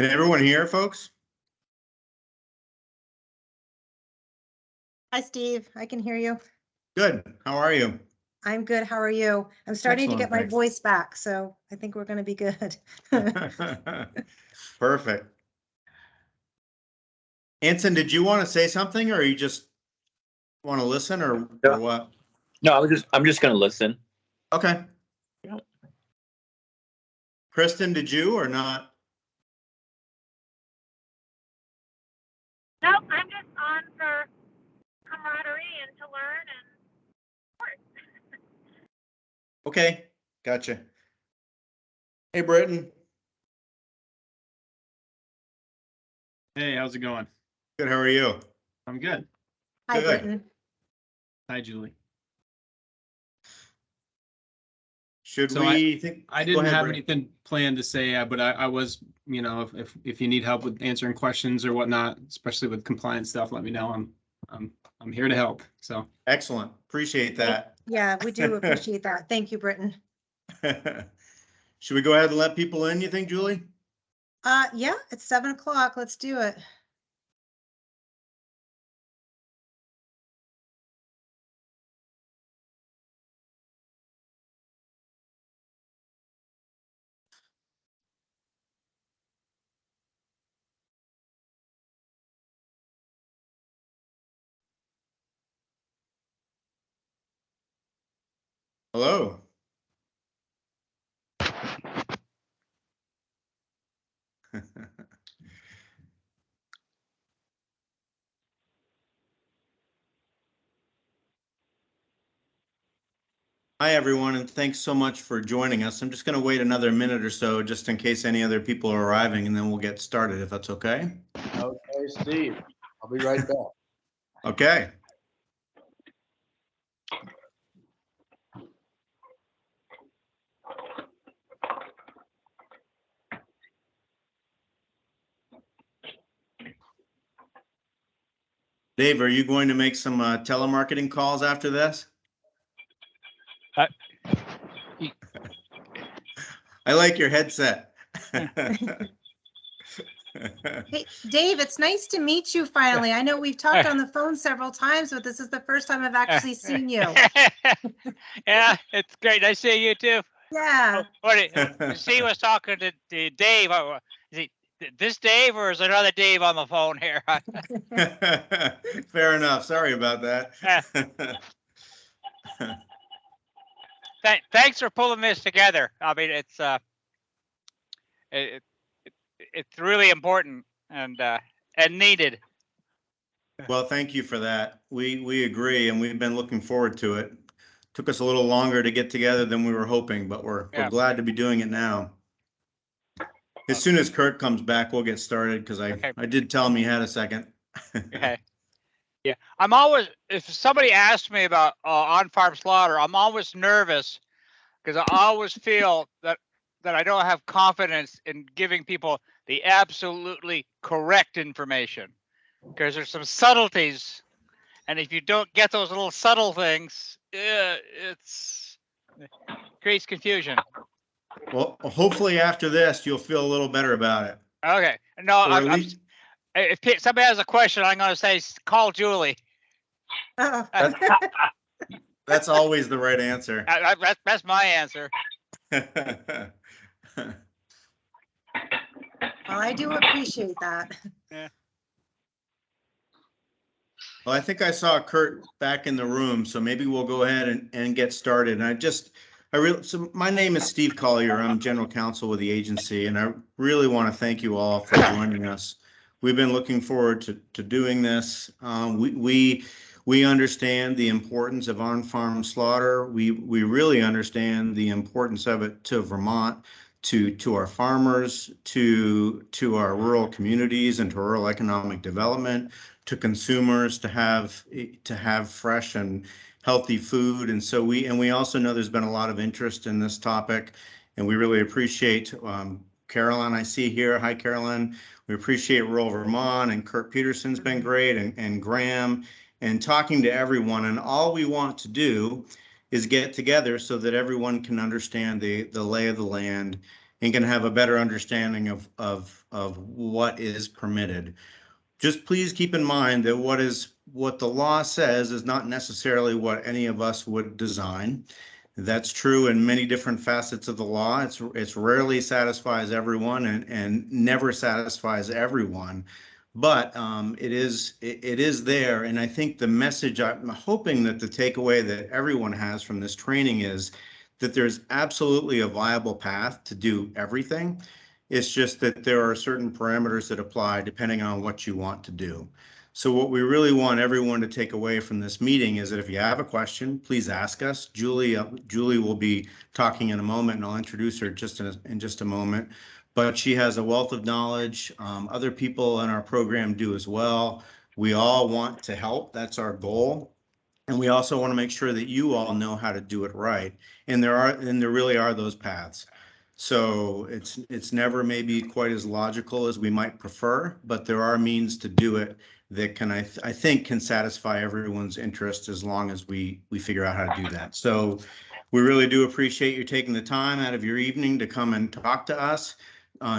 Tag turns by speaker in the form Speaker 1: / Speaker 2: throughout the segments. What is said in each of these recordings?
Speaker 1: Can everyone hear, folks?
Speaker 2: Hi, Steve. I can hear you.
Speaker 1: Good. How are you?
Speaker 2: I'm good. How are you? I'm starting to
Speaker 1: Excellent,
Speaker 2: get my
Speaker 1: thanks.
Speaker 2: voice back, so I think we're going to be good.
Speaker 1: Perfect. Anson, did you want to say something, or you just want to listen, or what?
Speaker 3: No, I'm just going to listen.
Speaker 1: Okay.
Speaker 3: Yeah.
Speaker 1: Kristen, did you or not?
Speaker 4: No, I'm just on for camaraderie and to learn and support.
Speaker 1: Okay, gotcha. Hey, Britton.
Speaker 5: Hey, how's it going?
Speaker 1: Good. How are you?
Speaker 5: I'm good.
Speaker 2: Hi,
Speaker 1: Good.
Speaker 2: Britton.
Speaker 5: Hi, Julie.
Speaker 1: Should
Speaker 5: So
Speaker 1: we think?
Speaker 5: I
Speaker 1: Go
Speaker 5: didn't
Speaker 1: ahead,
Speaker 5: have
Speaker 1: Britton.
Speaker 5: anything planned to say, but I was, if you need help with answering questions or whatnot, especially with compliance stuff, let me know. I'm here to help. So
Speaker 1: Excellent. Appreciate that.
Speaker 2: Yeah, we do appreciate that. Thank you, Britton.
Speaker 1: Should we go ahead and let people in, you think, Julie?
Speaker 2: Yeah, it's 7 o'clock. Let's do it.
Speaker 1: Hello. Hi, everyone, and thanks so much for joining us. I'm just going to wait another minute or so just in case any other people are arriving, and then we'll get started, if that's okay.
Speaker 6: Okay, Steve, I'll be right back.
Speaker 1: Okay. Dave, are you going to make some telemarketing calls after this? I like your headset.
Speaker 2: Hey, Dave, it's nice to meet you finally. I know we've talked on the phone several times, but this is the first time I've actually seen you.
Speaker 7: Yeah, it's great. Nice seeing you too.
Speaker 2: Yeah.
Speaker 7: Steve was talking to Dave. Is he this Dave or is there another Dave on the phone here?
Speaker 1: Fair enough. Sorry about that.
Speaker 7: Thanks for pulling this together. I mean, it's really important and needed.
Speaker 1: Well, thank you for that. We agree, and we've been looking forward to it. Took us a little longer to get together than we were hoping, but we're glad to be doing it now. As soon as Kurt comes back, we'll get started because I did tell him he had a second.
Speaker 7: Okay. Yeah, I'm always, if somebody asks me about on-farm slaughter, I'm always nervous because I always feel that I don't have confidence in giving people the absolutely correct information because there's some subtleties, and if you don't get those little subtle things, it creates confusion.
Speaker 1: Well, hopefully after this, you'll feel a little better about it.
Speaker 7: Okay. No, if somebody has a question, I'm going to say, call Julie.
Speaker 2: Oh.
Speaker 1: That's always the right answer.
Speaker 7: That's my answer.
Speaker 2: Well, I do appreciate that.
Speaker 7: Yeah.
Speaker 1: Well, I think I saw Kurt back in the room, so maybe we'll go ahead and get started. And so my name is Steve Collier. I'm general counsel with the agency, and I really want to thank you all for joining us. We've been looking forward to doing this. We understand the importance of on-farm slaughter. We really understand the importance of it to Vermont, to our farmers, to our rural communities, and to rural economic development, to consumers, to have fresh and healthy food. And so we also know there's been a lot of interest in this topic, and we really appreciate Carolyn, I see here. Hi, Carolyn. We appreciate rural Vermont, and Kurt Peterson's been great, and Graham, and talking to everyone. And all we want to do is get together so that everyone can understand the lay of the land and can have a better understanding of what is permitted. Just please keep in mind that what the law says is not necessarily what any of us would design. That's true in many different facets of the law. It's rarely satisfies everyone and never satisfies everyone. But it is there. And I think the message, I'm hoping that the takeaway that everyone has from this training is that there's absolutely a viable path to do everything. It's just that there are certain parameters that apply depending on what you want to do. So what we really want everyone to take away from this meeting is that if you have a question, please ask us. Julie will be talking in a moment, and I'll introduce her in just a moment. But she has a wealth of knowledge. Other people in our program do as well. We all want to help. That's our goal. And we also want to make sure that you all know how to do it right. And there really are those paths. So it's never maybe quite as logical as we might prefer, but there are means to do it that can, I think, can satisfy everyone's interest as long as we figure out how to do that. So we really do appreciate you taking the time out of your evening to come and talk to us.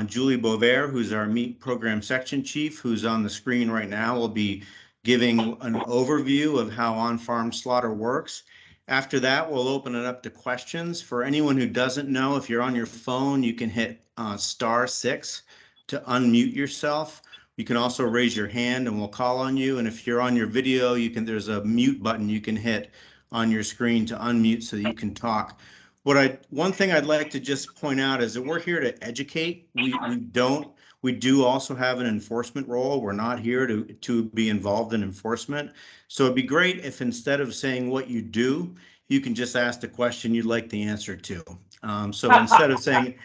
Speaker 1: Julie Bovair, who's our meat program section chief, who's on the screen right now, will be giving an overview of how on-farm slaughter works. After that, we'll open it up to questions. For anyone who doesn't know, if you're on your phone, you can hit *6 to unmute yourself. You can also raise your hand and we'll call on you. And if you're on your video, there's a mute button you can hit on your screen to unmute so that you can talk. One thing I'd like to just point out is that we're here to educate. We do also have an enforcement role. We're not here to be involved in enforcement. So it'd be great if instead of saying what you do, you can just ask the question you'd like the answer to. So instead of saying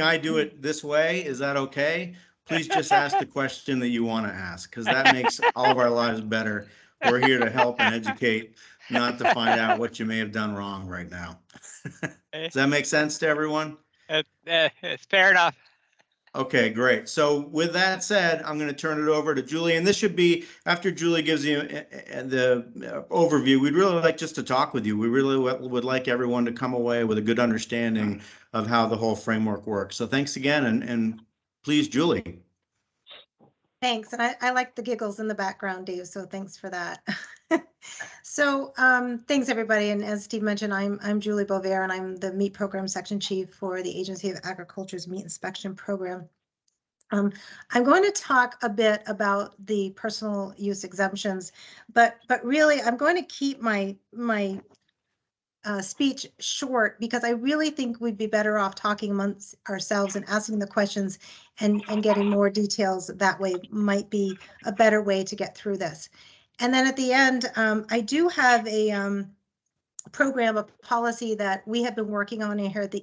Speaker 1: I do it this way, is that okay? Please just ask the question that you want to ask, because that makes all of our lives better. We're here to help and educate, not to find out what you may have done wrong right now. Does that make sense to everyone?
Speaker 7: It's fair enough.
Speaker 1: Okay, great. So with that said, I'm going to turn it over to Julie, and this should be after Julie gives you the overview. We'd really like just to talk with you. We really would like everyone to come away with a good understanding of how the whole framework works. So thanks again, and please, Julie.
Speaker 2: Thanks. And I like the giggles in the background, Dave. So thanks for that. So thanks, everybody. And as Steve mentioned, I'm Julie Bovair, and I'm the meat program section chief for the Agency of Agriculture's meat inspection program. I'm going to talk a bit about the personal use exemptions, but really I'm going to keep my speech short, because I really think we'd be better off talking amongst ourselves and asking the questions and getting more details. That way might be a better way to get through this. And then at the end, I do have a program, a policy that we have been working on here at the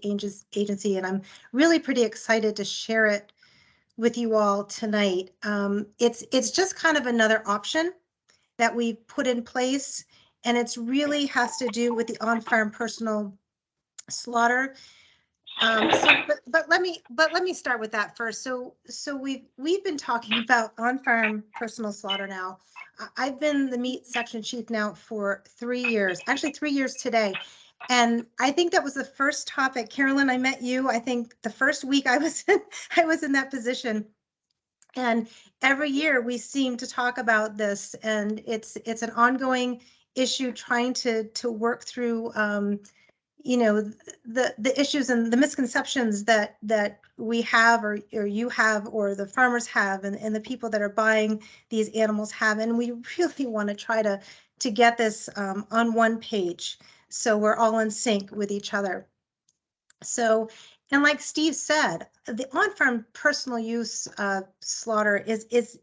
Speaker 2: agency, and I'm really pretty excited to share it with you all tonight. It's just kind of another option that we put in place, and it's really has to do with the on-farm personal slaughter. But let me start with that first. So we've been talking about on-farm personal slaughter now. I've been the meat section chief now for 3 years, actually 3 years today. And I think that was the first topic. Carolyn, I met you, I think the first week I was in that position. And every year we seem to talk about this, and it's an ongoing issue trying to work through the issues and the misconceptions that we have, or you have, or the farmers have, and the people that are buying these animals have. And we really want to try to get this on one page, so we're all in sync with each other. So, and like Steve said, the on-farm personal use slaughter is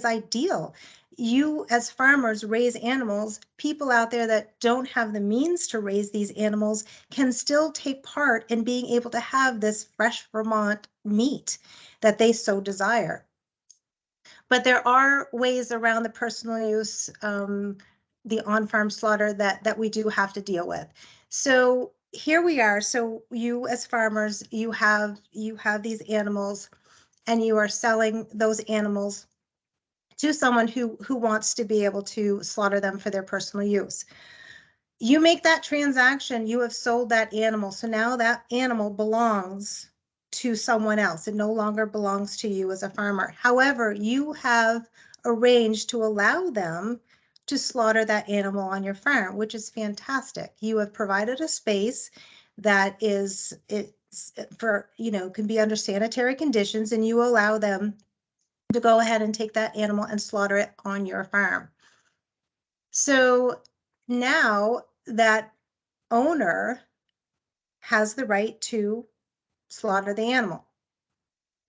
Speaker 2: ideal. You as farmers raise animals. People out there that don't have the means to raise these animals can still take part in being able to have this fresh Vermont meat that they so desire. But there are ways around the personal use, the on-farm slaughter that we do have to deal with. So here we are. So you as farmers, you have these animals, and you are selling those animals to someone who wants to be able to slaughter them for their personal use. you make that transaction, you have sold that animal. So now that animal belongs to someone else. It no longer belongs to you as a farmer. However, you have arranged to allow them to slaughter that animal on your farm, which is fantastic. You have provided a space that is it's for, can be under sanitary conditions, and you allow them to go ahead and take that animal and slaughter it on your farm. So now that owner has the right to slaughter the animal.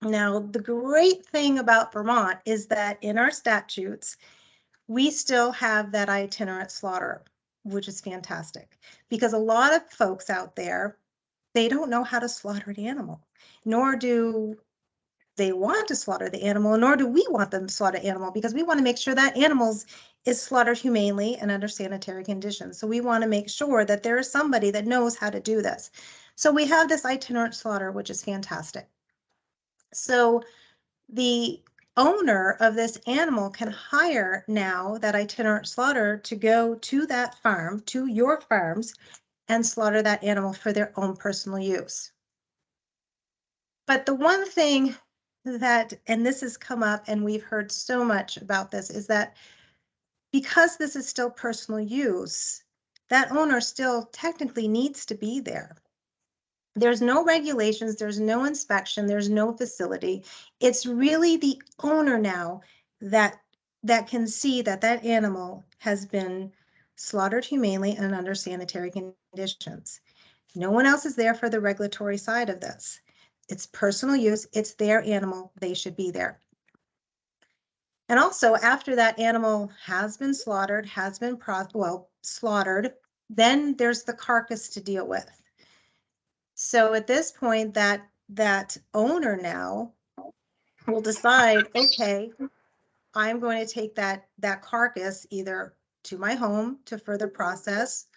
Speaker 2: Now, the great thing about Vermont is that in our statutes, we still have that itinerant slaughter, which is fantastic, because a lot of folks out there, they don't know how to slaughter an animal, nor do they want to slaughter the animal, nor do we want them to slaughter animal, because we want to make sure that animals is slaughtered humanely and under sanitary conditions. So we want to make sure that there is somebody that knows how to do this. So we have this itinerant slaughter, which is fantastic. So the owner of this animal can hire now that itinerant slaughter to go to that farm, to your farms, and slaughter that animal for their own personal use. But the one thing that, and this has come up and we've heard so much about this, is that because this is still personal use, that owner still technically needs to be there. There's no regulations, there's no inspection, there's no facility. It's really the owner now that can see that that animal has been slaughtered humanely and under sanitary conditions. No one else is there for the regulatory side of this. It's personal use, it's their animal, they should be there. And also, after that animal has been slaughtered, slaughtered, then there's the carcass to deal with. So at this point, that owner now will decide, okay, I'm going to take that carcass either to my home to further process,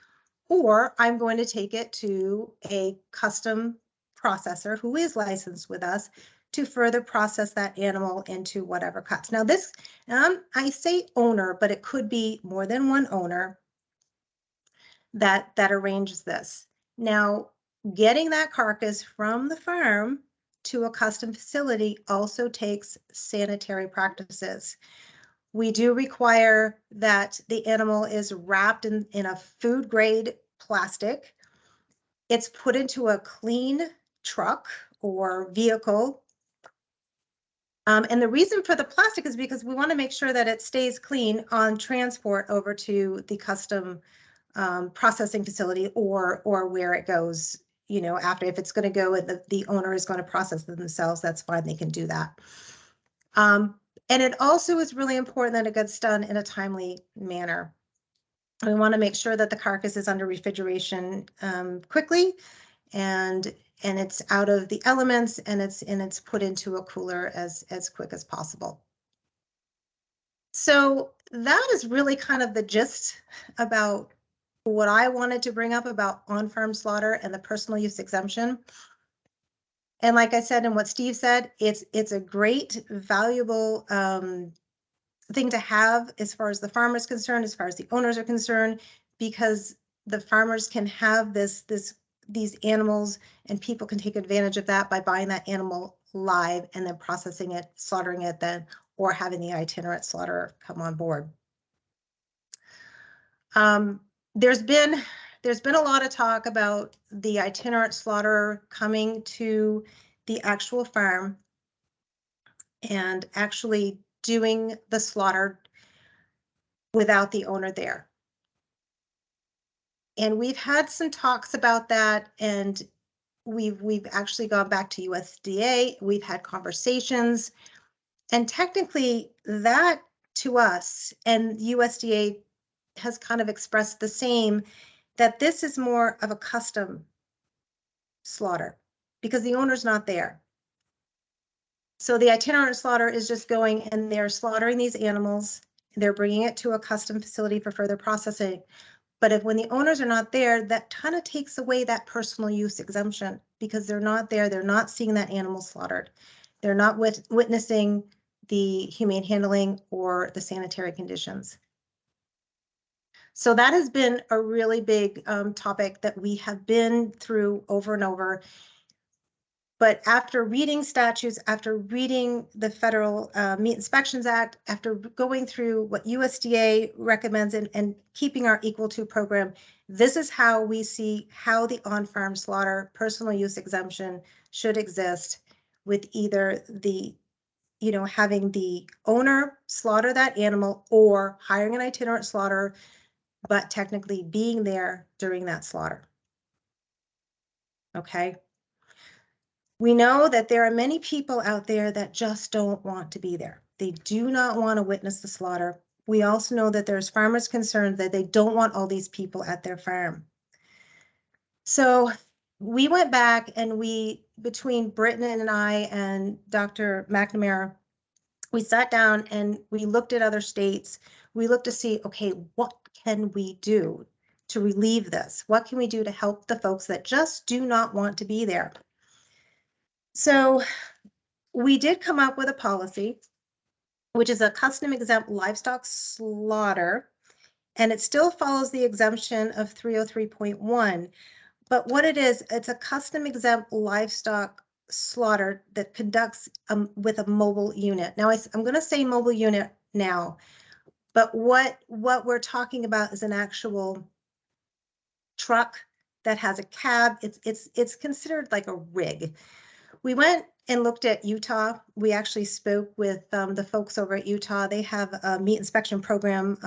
Speaker 2: or I'm going to take it to a custom processor who is licensed with us to further process that animal into whatever cuts. Now this, I say owner, but it could be more than one owner that arranges this. Now, getting that carcass from the farm to a custom facility also takes sanitary practices. We do require that the animal is wrapped in a food grade plastic. It's put into a clean truck or vehicle. And the reason for the plastic is because we want to make sure that it stays clean on transport over to the custom processing facility or where it goes, after. If it's going to go and the owner is going to process it themselves, that's fine, they can do that. And it also is really important that it gets done in a timely manner. We want to make sure that the carcass is under refrigeration quickly, and it's out of the elements, and it's put into a cooler as quick as possible. So that is really kind of the gist about what I wanted to bring up about on-farm slaughter and the personal use exemption. And like I said, and what Steve said, it's a great, valuable thing to have as far as the farmer is concerned, as far as the owners are concerned, because the farmers can have these animals, and people can take advantage of that by buying that animal live and then processing it, slaughtering it then, or having the itinerant slaughterer come on board. There's been a lot of talk about the itinerant slaughterer coming to the actual farm and actually doing the slaughter without the owner there. And we've had some talks about that, and we've actually gone back to USDA. We've had conversations, and technically that to us, and USDA has kind of expressed the same, that this is more of a custom slaughter because the owner's not there. So the itinerant slaughter is just going and they're slaughtering these animals. They're bringing it to a custom facility for further processing. But when the owners are not there, that kind of takes away that personal use exemption because they're not there. They're not seeing that animal slaughtered. They're not witnessing the humane handling or the sanitary conditions. So that has been a really big topic that we have been through over and over. But after reading statutes, after reading the Federal Meat Inspections Act, after going through what USDA recommends and keeping our Equal To program, this is how we see how the on-farm slaughter personal use exemption should exist, with either the, having the owner slaughter that animal or hiring an itinerant slaughterer, but technically being there during that slaughter. Okay. We know that there are many people out there that just don't want to be there. They do not want to witness the slaughter. We also know that there's farmers concerned that they don't want all these people at their farm. So we went back and between Britton and I and Dr. McNamara, we sat down and we looked at other states. We looked to see, okay, what can we do to relieve this? What can we do to help the folks that just do not want to be there? So we did come up with a policy, which is a custom exempt livestock slaughter, and it still follows the exemption of 303.1. But what it is, it's a custom exempt livestock slaughter that conducts with a mobile unit. Now, I'm going to say mobile unit now, but what we're talking about is an actual truck that has a cab. It's considered like a rig. We went and looked at Utah. We actually spoke with the folks over at Utah. They have a meat inspection program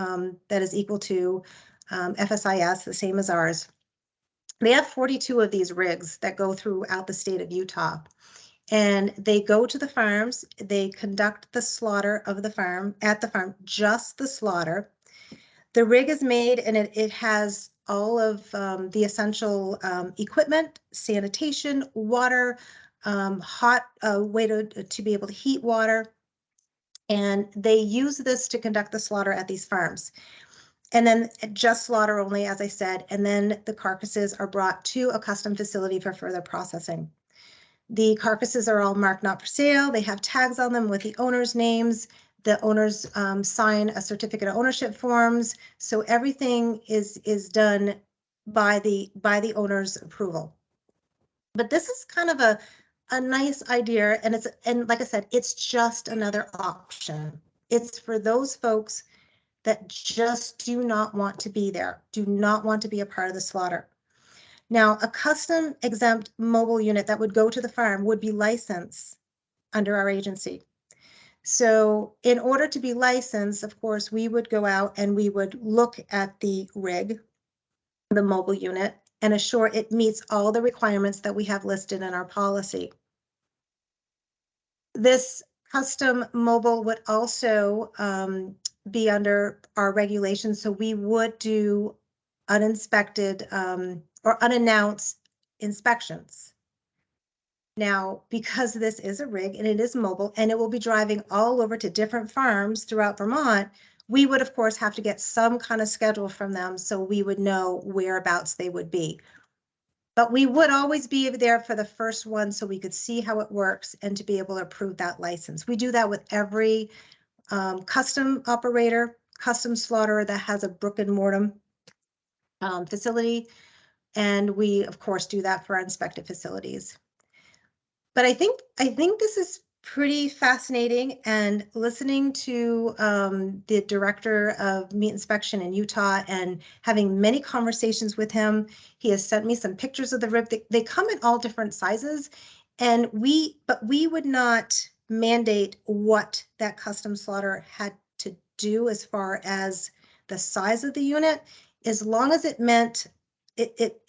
Speaker 2: that is equal to FSIS, the same as ours. They have 42 of these rigs that go throughout the state of Utah. And they go to the farms, they conduct the slaughter of the farm, at the farm, just the slaughter. The rig is made and it has all of the essential equipment, sanitation, water, hot way to be able to heat water. And they use this to conduct the slaughter at these farms. And then just slaughter only, as I said, and then the carcasses are brought to a custom facility for further processing. The carcasses are all marked not for sale. They have tags on them with the owner's names. The owners sign a certificate of ownership forms. So everything is done by the owner's approval. But this is kind of a nice idea, and like I said, it's just another option. It's for those folks that just do not want to be there, do not want to be a part of the slaughter. Now, a custom exempt mobile unit that would go to the farm would be licensed under our agency. So in order to be licensed, of course, we would go out and we would look at the rig, the mobile unit, and assure it meets all the requirements that we have listed in our policy. This custom mobile would also be under our regulations, so we would do uninspected or unannounced inspections. Now, because this is a rig and it is mobile and it will be driving all over to different farms throughout Vermont, we would of course have to get some kind of schedule from them so we would know whereabouts they would be. But we would always be there for the first one so we could see how it works and to be able to approve that license. We do that with every custom operator, custom slaughterer that has a brick and mortar facility. And we, of course, do that for our inspected facilities. But I think this is pretty fascinating, and listening to the director of meat inspection in Utah and having many conversations with him. He has sent me some pictures of the rib. They come in all different sizes, and but we would not mandate what that custom slaughter had to do as far as the size of the unit, as long as it meant it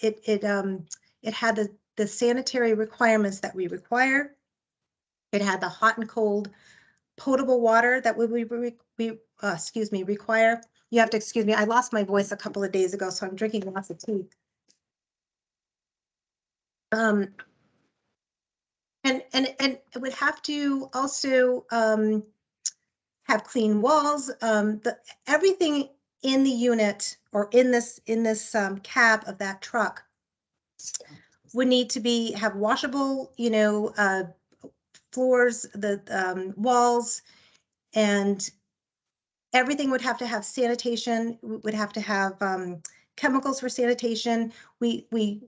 Speaker 2: had the sanitary requirements that we require. It had the hot and cold potable water that we require. You have to excuse me. I lost my voice a couple of days ago, so I'm drinking lots of tea. And it would have to also have clean walls. Everything in the unit or in this cab of that truck would need to have washable, floors, the walls, and everything would have to have sanitation, would have to have chemicals for sanitation. We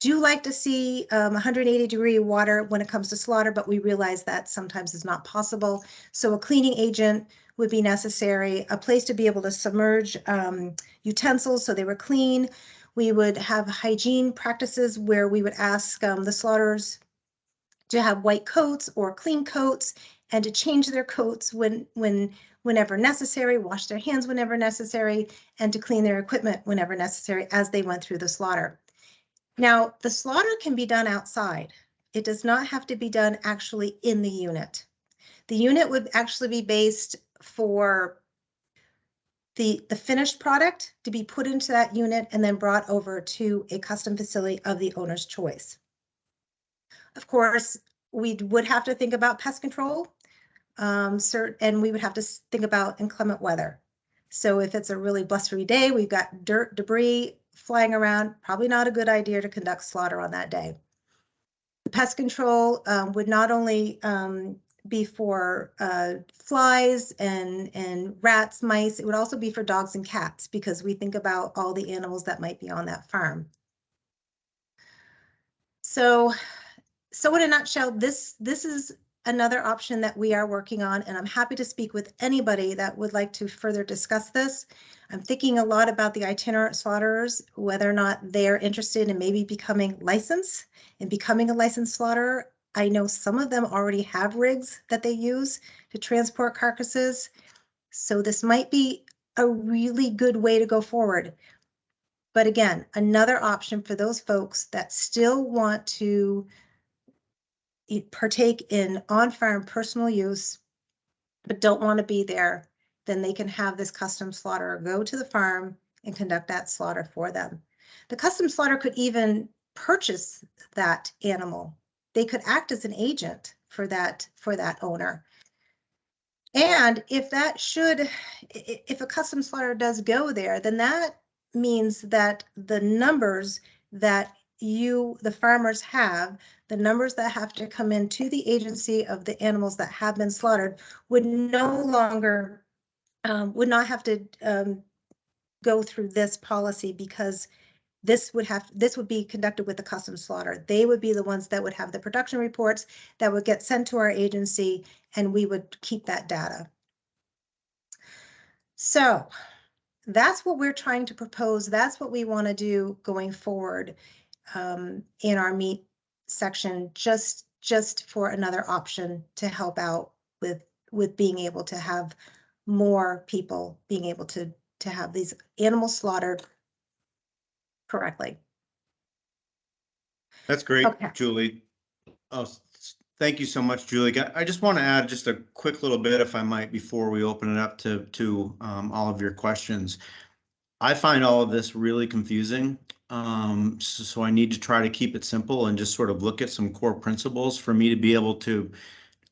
Speaker 2: do like to see 180-degree water when it comes to slaughter, but we realize that sometimes is not possible. So a cleaning agent would be necessary, a place to be able to submerge utensils so they were clean. We would have hygiene practices where we would ask the slaughterers to have white coats or clean coats and to change their coats whenever necessary, wash their hands whenever necessary, and to clean their equipment whenever necessary as they went through the slaughter. Now, the slaughter can be done outside. It does not have to be done actually in the unit. The unit would actually be based for the finished product to be put into that unit and then brought over to a custom facility of the owner's choice. Of course, we would have to think about pest control, and we would have to think about inclement weather. So if it's a really blustery day, we've got dirt, debris flying around, probably not a good idea to conduct slaughter on that day. The pest control would not only be for flies and rats, mice, it would also be for dogs and cats because we think about all the animals that might be on that farm. So in a nutshell, this is another option that we are working on, and I'm happy to speak with anybody that would like to further discuss this. I'm thinking a lot about the itinerant slaughterers, whether or not they're interested in maybe becoming licensed and becoming a licensed slaughterer. I know some of them already have rigs that they use to transport carcasses. So this might be a really good way to go forward. But again, another option for those folks that still want to partake in on-farm personal use, but don't want to be there, then they can have this custom slaughterer go to the farm and conduct that slaughter for them. The custom slaughter could even purchase that animal. They could act as an agent for that owner. And if a custom slaughter does go there, then that means that the numbers that the farmers have, the numbers that have to come into the agency of the animals that have been slaughtered would no longer, would not have to go through this policy because this would be conducted with the custom slaughter. They would be the ones that would have the production reports that would get sent to our agency, and we would keep that data. So that's what we're trying to propose. That's what we want to do going forward in our meat section, just for another option to help out with being able to have more people being able to have these animals slaughtered correctly.
Speaker 1: That's great,
Speaker 2: Okay.
Speaker 1: Julie. Oh, thank you so much, Julie. I just want to add just a quick little bit, if I might, before we open it up to all of your questions. I find all of this really confusing. So I need to try to keep it simple and just sort of look at some core principles for me to be able to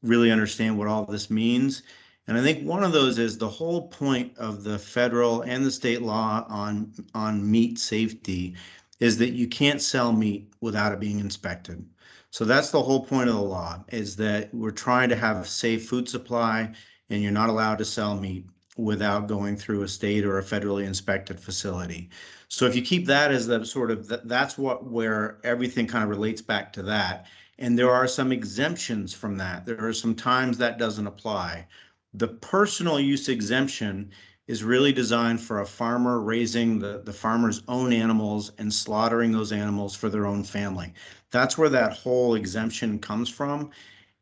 Speaker 1: really understand what all this means. And I think one of those is the whole point of the federal and the state law on meat safety is that you can't sell meat without it being inspected. So that's the whole point of the law, is that we're trying to have a safe food supply, and you're not allowed to sell meat without going through a state or a federally inspected facility. So if you keep that as the sort of, that's where everything kind of relates back to that. And there are some exemptions from that. There are some times that doesn't apply. The personal use exemption is really designed for a farmer raising the farmer's own animals and slaughtering those animals for their own family. That's where that whole exemption comes from.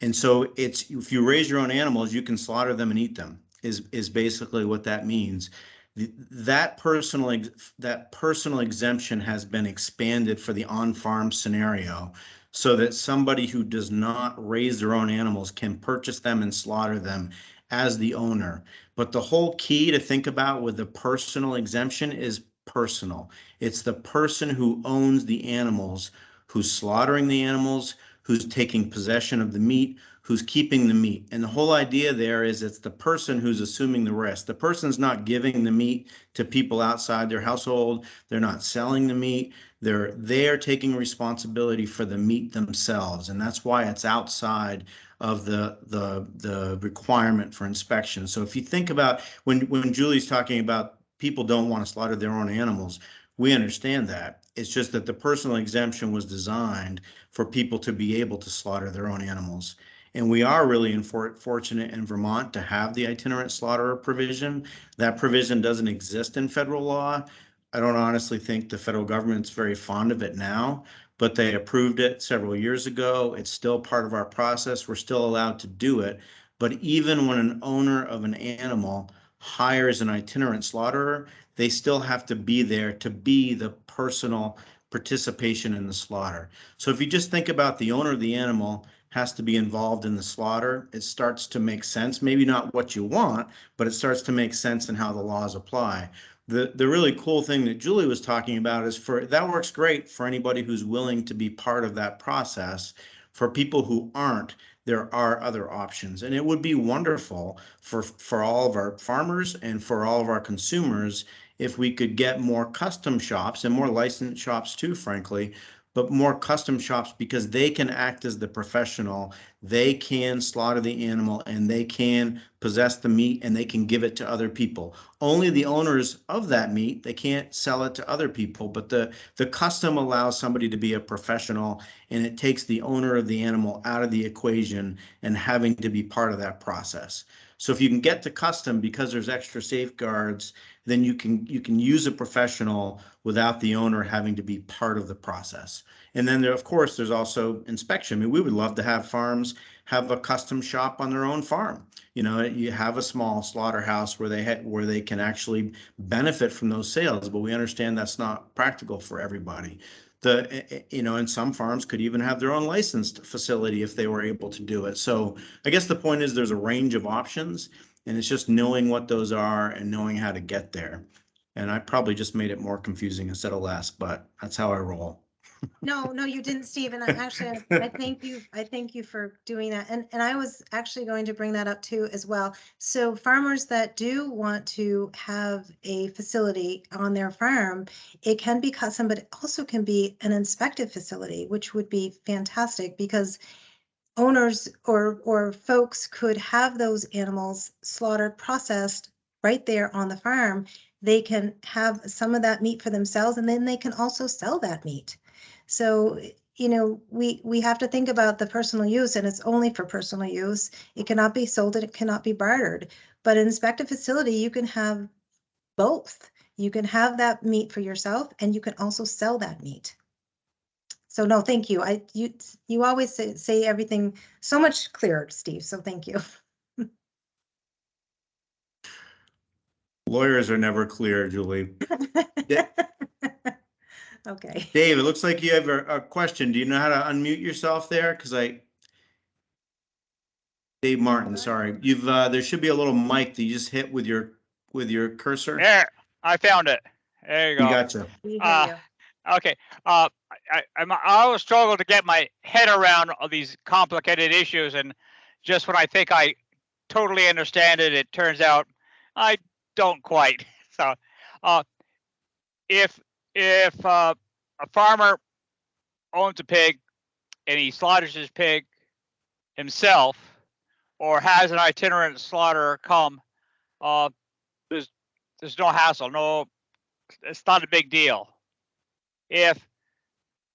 Speaker 1: And so it's, if you raise your own animals, you can slaughter them and eat them, is basically what that means. That personal exemption has been expanded for the on-farm scenario, so that somebody who does not raise their own animals can purchase them and slaughter them as the owner. But the whole key to think about with the personal exemption is personal. It's the person who owns the animals, who's slaughtering the animals, who's taking possession of the meat, who's keeping the meat. And the whole idea there is it's the person who's assuming the risk. The person's not giving the meat to people outside their household. They're not selling the meat. They're taking responsibility for the meat themselves. And that's why it's outside of the requirement for inspection. So if you think about when Julie's talking about people don't want to slaughter their own animals, we understand that. It's just that the personal exemption was designed for people to be able to slaughter their own animals. And we are really fortunate in Vermont to have the itinerant slaughterer provision. That provision doesn't exist in federal law. I don't honestly think the federal government's very fond of it now, but they approved it several years ago. It's still part of our process. We're still allowed to do it. But even when an owner of an animal hires an itinerant slaughterer, they still have to be there to be the personal participation in the slaughter. So if you just think about the owner of the animal has to be involved in the slaughter, it starts to make sense. Maybe not what you want, but it starts to make sense in how the laws apply. The really cool thing that Julie was talking about is that works great for anybody who's willing to be part of that process. For people who aren't, there are other options, and it would be wonderful for all of our farmers and for all of our consumers if we could get more custom shops and more licensed shops too, frankly, but more custom shops because they can act as the professional. They can slaughter the animal and they can possess the meat and they can give it to other people. Only the owners of that meat, they can't sell it to other people, but the custom allows somebody to be a professional, and it takes the owner of the animal out of the equation and having to be part of that process. So if you can get to custom because there's extra safeguards, then you can use a professional without the owner having to be part of the process. And then there, of course, there's also inspection. I mean, we would love to have farms have a custom shop on their own farm. You know, you have a small slaughterhouse where they can actually benefit from those sales, but we understand that's not practical for everybody. And some farms could even have their own licensed facility if they were able to do it. So I guess the point is there's a range of options, and it's just knowing what those are and knowing how to get there. And I probably just made it more confusing instead of less, but that's how I roll.
Speaker 2: No, you didn't, Steve. And I thank you for doing that. And I was actually going to bring that up too as well. So farmers that do want to have a facility on their farm, it can be custom, but it also can be an inspected facility, which would be fantastic because owners or folks could have those animals slaughtered, processed right there on the farm. They can have some of that meat for themselves, and then they can also sell that meat. So, we have to think about the personal use, and it's only for personal use. It cannot be sold and it cannot be bartered. But in inspected facility, you can have both. You can have that meat for yourself, and you can also sell that meat. So no, thank you. You always say everything so much clearer, Steve. So thank you.
Speaker 1: Lawyers are never clear, Julie.
Speaker 2: Okay.
Speaker 1: Dave, it looks like you have a question. Do you know how to unmute yourself there? Dave Martin, sorry. There should be a little mic that you just hit with your cursor.
Speaker 7: There, I found it. There you go.
Speaker 1: You gotcha.
Speaker 2: We hear
Speaker 7: Uh,
Speaker 2: you.
Speaker 7: Okay. I always struggle to get my head around all these complicated issues, and just when I think I totally understand it, it turns out I don't quite. So, if a farmer owns a pig and he slaughters his pig himself, or has an itinerant slaughterer come, there's no hassle. No, it's not a big deal. If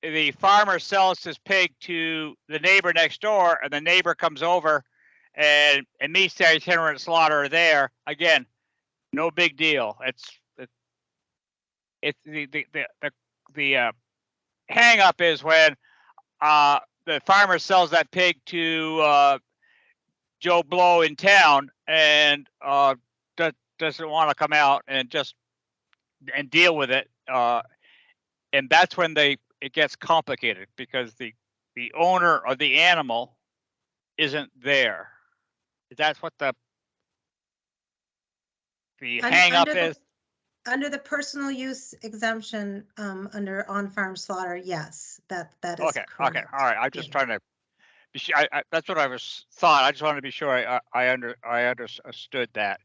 Speaker 7: the farmer sells his pig to the neighbor next door, and the neighbor comes over and meets the itinerant slaughterer there, again, no big deal. It's the hang up is when the farmer sells that pig to Joe Blow in town and doesn't want to come out and deal with it, and that's when it gets complicated because the owner of the animal isn't there. That's what the hang up is.
Speaker 2: Under the personal use exemption, under on-farm slaughter, yes, that is
Speaker 7: Okay,
Speaker 2: correct.
Speaker 7: all right. I'm just trying to be sure. That's what I was thought. I just wanted to be sure I understood that.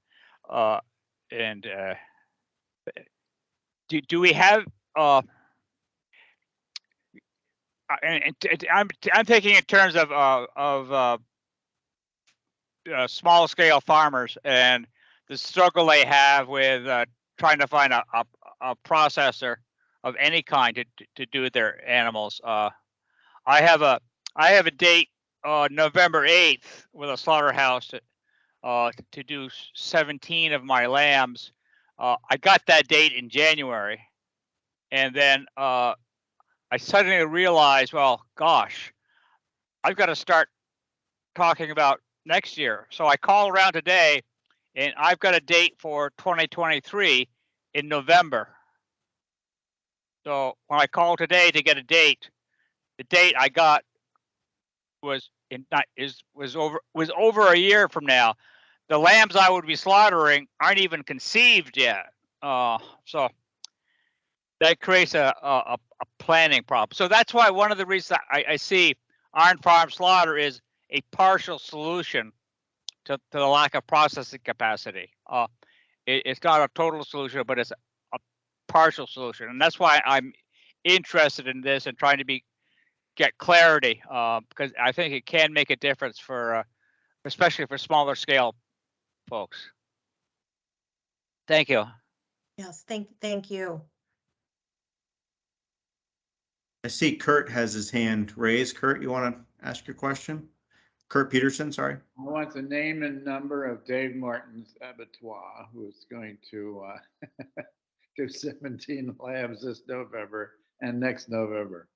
Speaker 7: And do we have and I'm thinking in terms of small scale farmers and the struggle they have with trying to find a processor of any kind to do their animals. I have a date November 8th with a slaughterhouse to do 17 of my lambs. I got that date in January, and then I suddenly realized, well, gosh, I've got to start talking about next year. So I called around today, and I've got a date for 2023 in November. So when I called today to get a date, the date I got was over a year from now. The lambs I would be slaughtering aren't even conceived yet. So that creates a planning problem. So that's why one of the reasons I see on-farm slaughter is a partial solution to the lack of processing capacity. It's not a total solution, but it's a partial solution. And that's why I'm interested in this and trying to get clarity, because I think it can make a difference for, especially for smaller scale folks. Thank you.
Speaker 2: Yes, thank you.
Speaker 1: I see Kurt has his hand raised. Kurt, you want to ask your question? Kurt Peterson, sorry.
Speaker 6: I want the name and number of Dave Martin's abattoir, who is going to do 17 lambs this November and next November.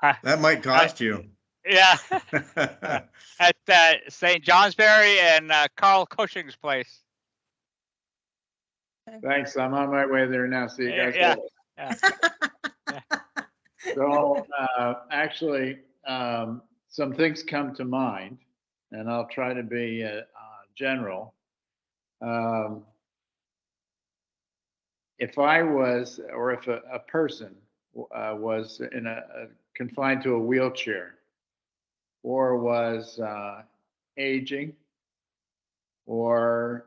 Speaker 1: That might cost you.
Speaker 7: Yeah, at St. Johnsbury and Carl Cushing's place.
Speaker 6: Thanks. I'm on my way there now. See you guys
Speaker 7: Yeah.
Speaker 6: later. So actually, some things come to mind, and I'll try to be general. If I was, or if a person was confined to a wheelchair, or was aging, or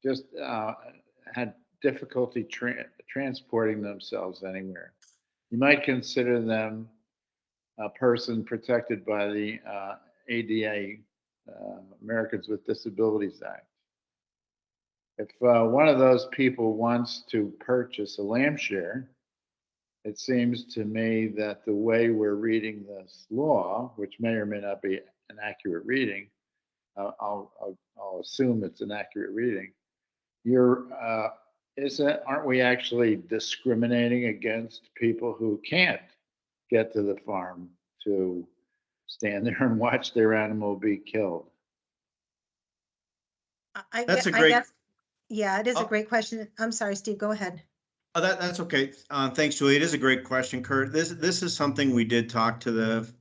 Speaker 6: just had difficulty transporting themselves anywhere, you might consider them a person protected by the ADA, Americans with Disabilities Act. If one of those people wants to purchase a lamb share, it seems to me that the way we're reading this law, which may or may not be an accurate reading, I'll assume it's an accurate reading. Aren't we actually discriminating against people who can't get to the farm to stand there and watch their animal be killed?
Speaker 1: That's a great.
Speaker 2: Yeah, it is a great question. I'm sorry, Steve, go ahead.
Speaker 1: Oh, that's okay. Thanks, Julie. It is a great question, Kurt. This is something we did talk to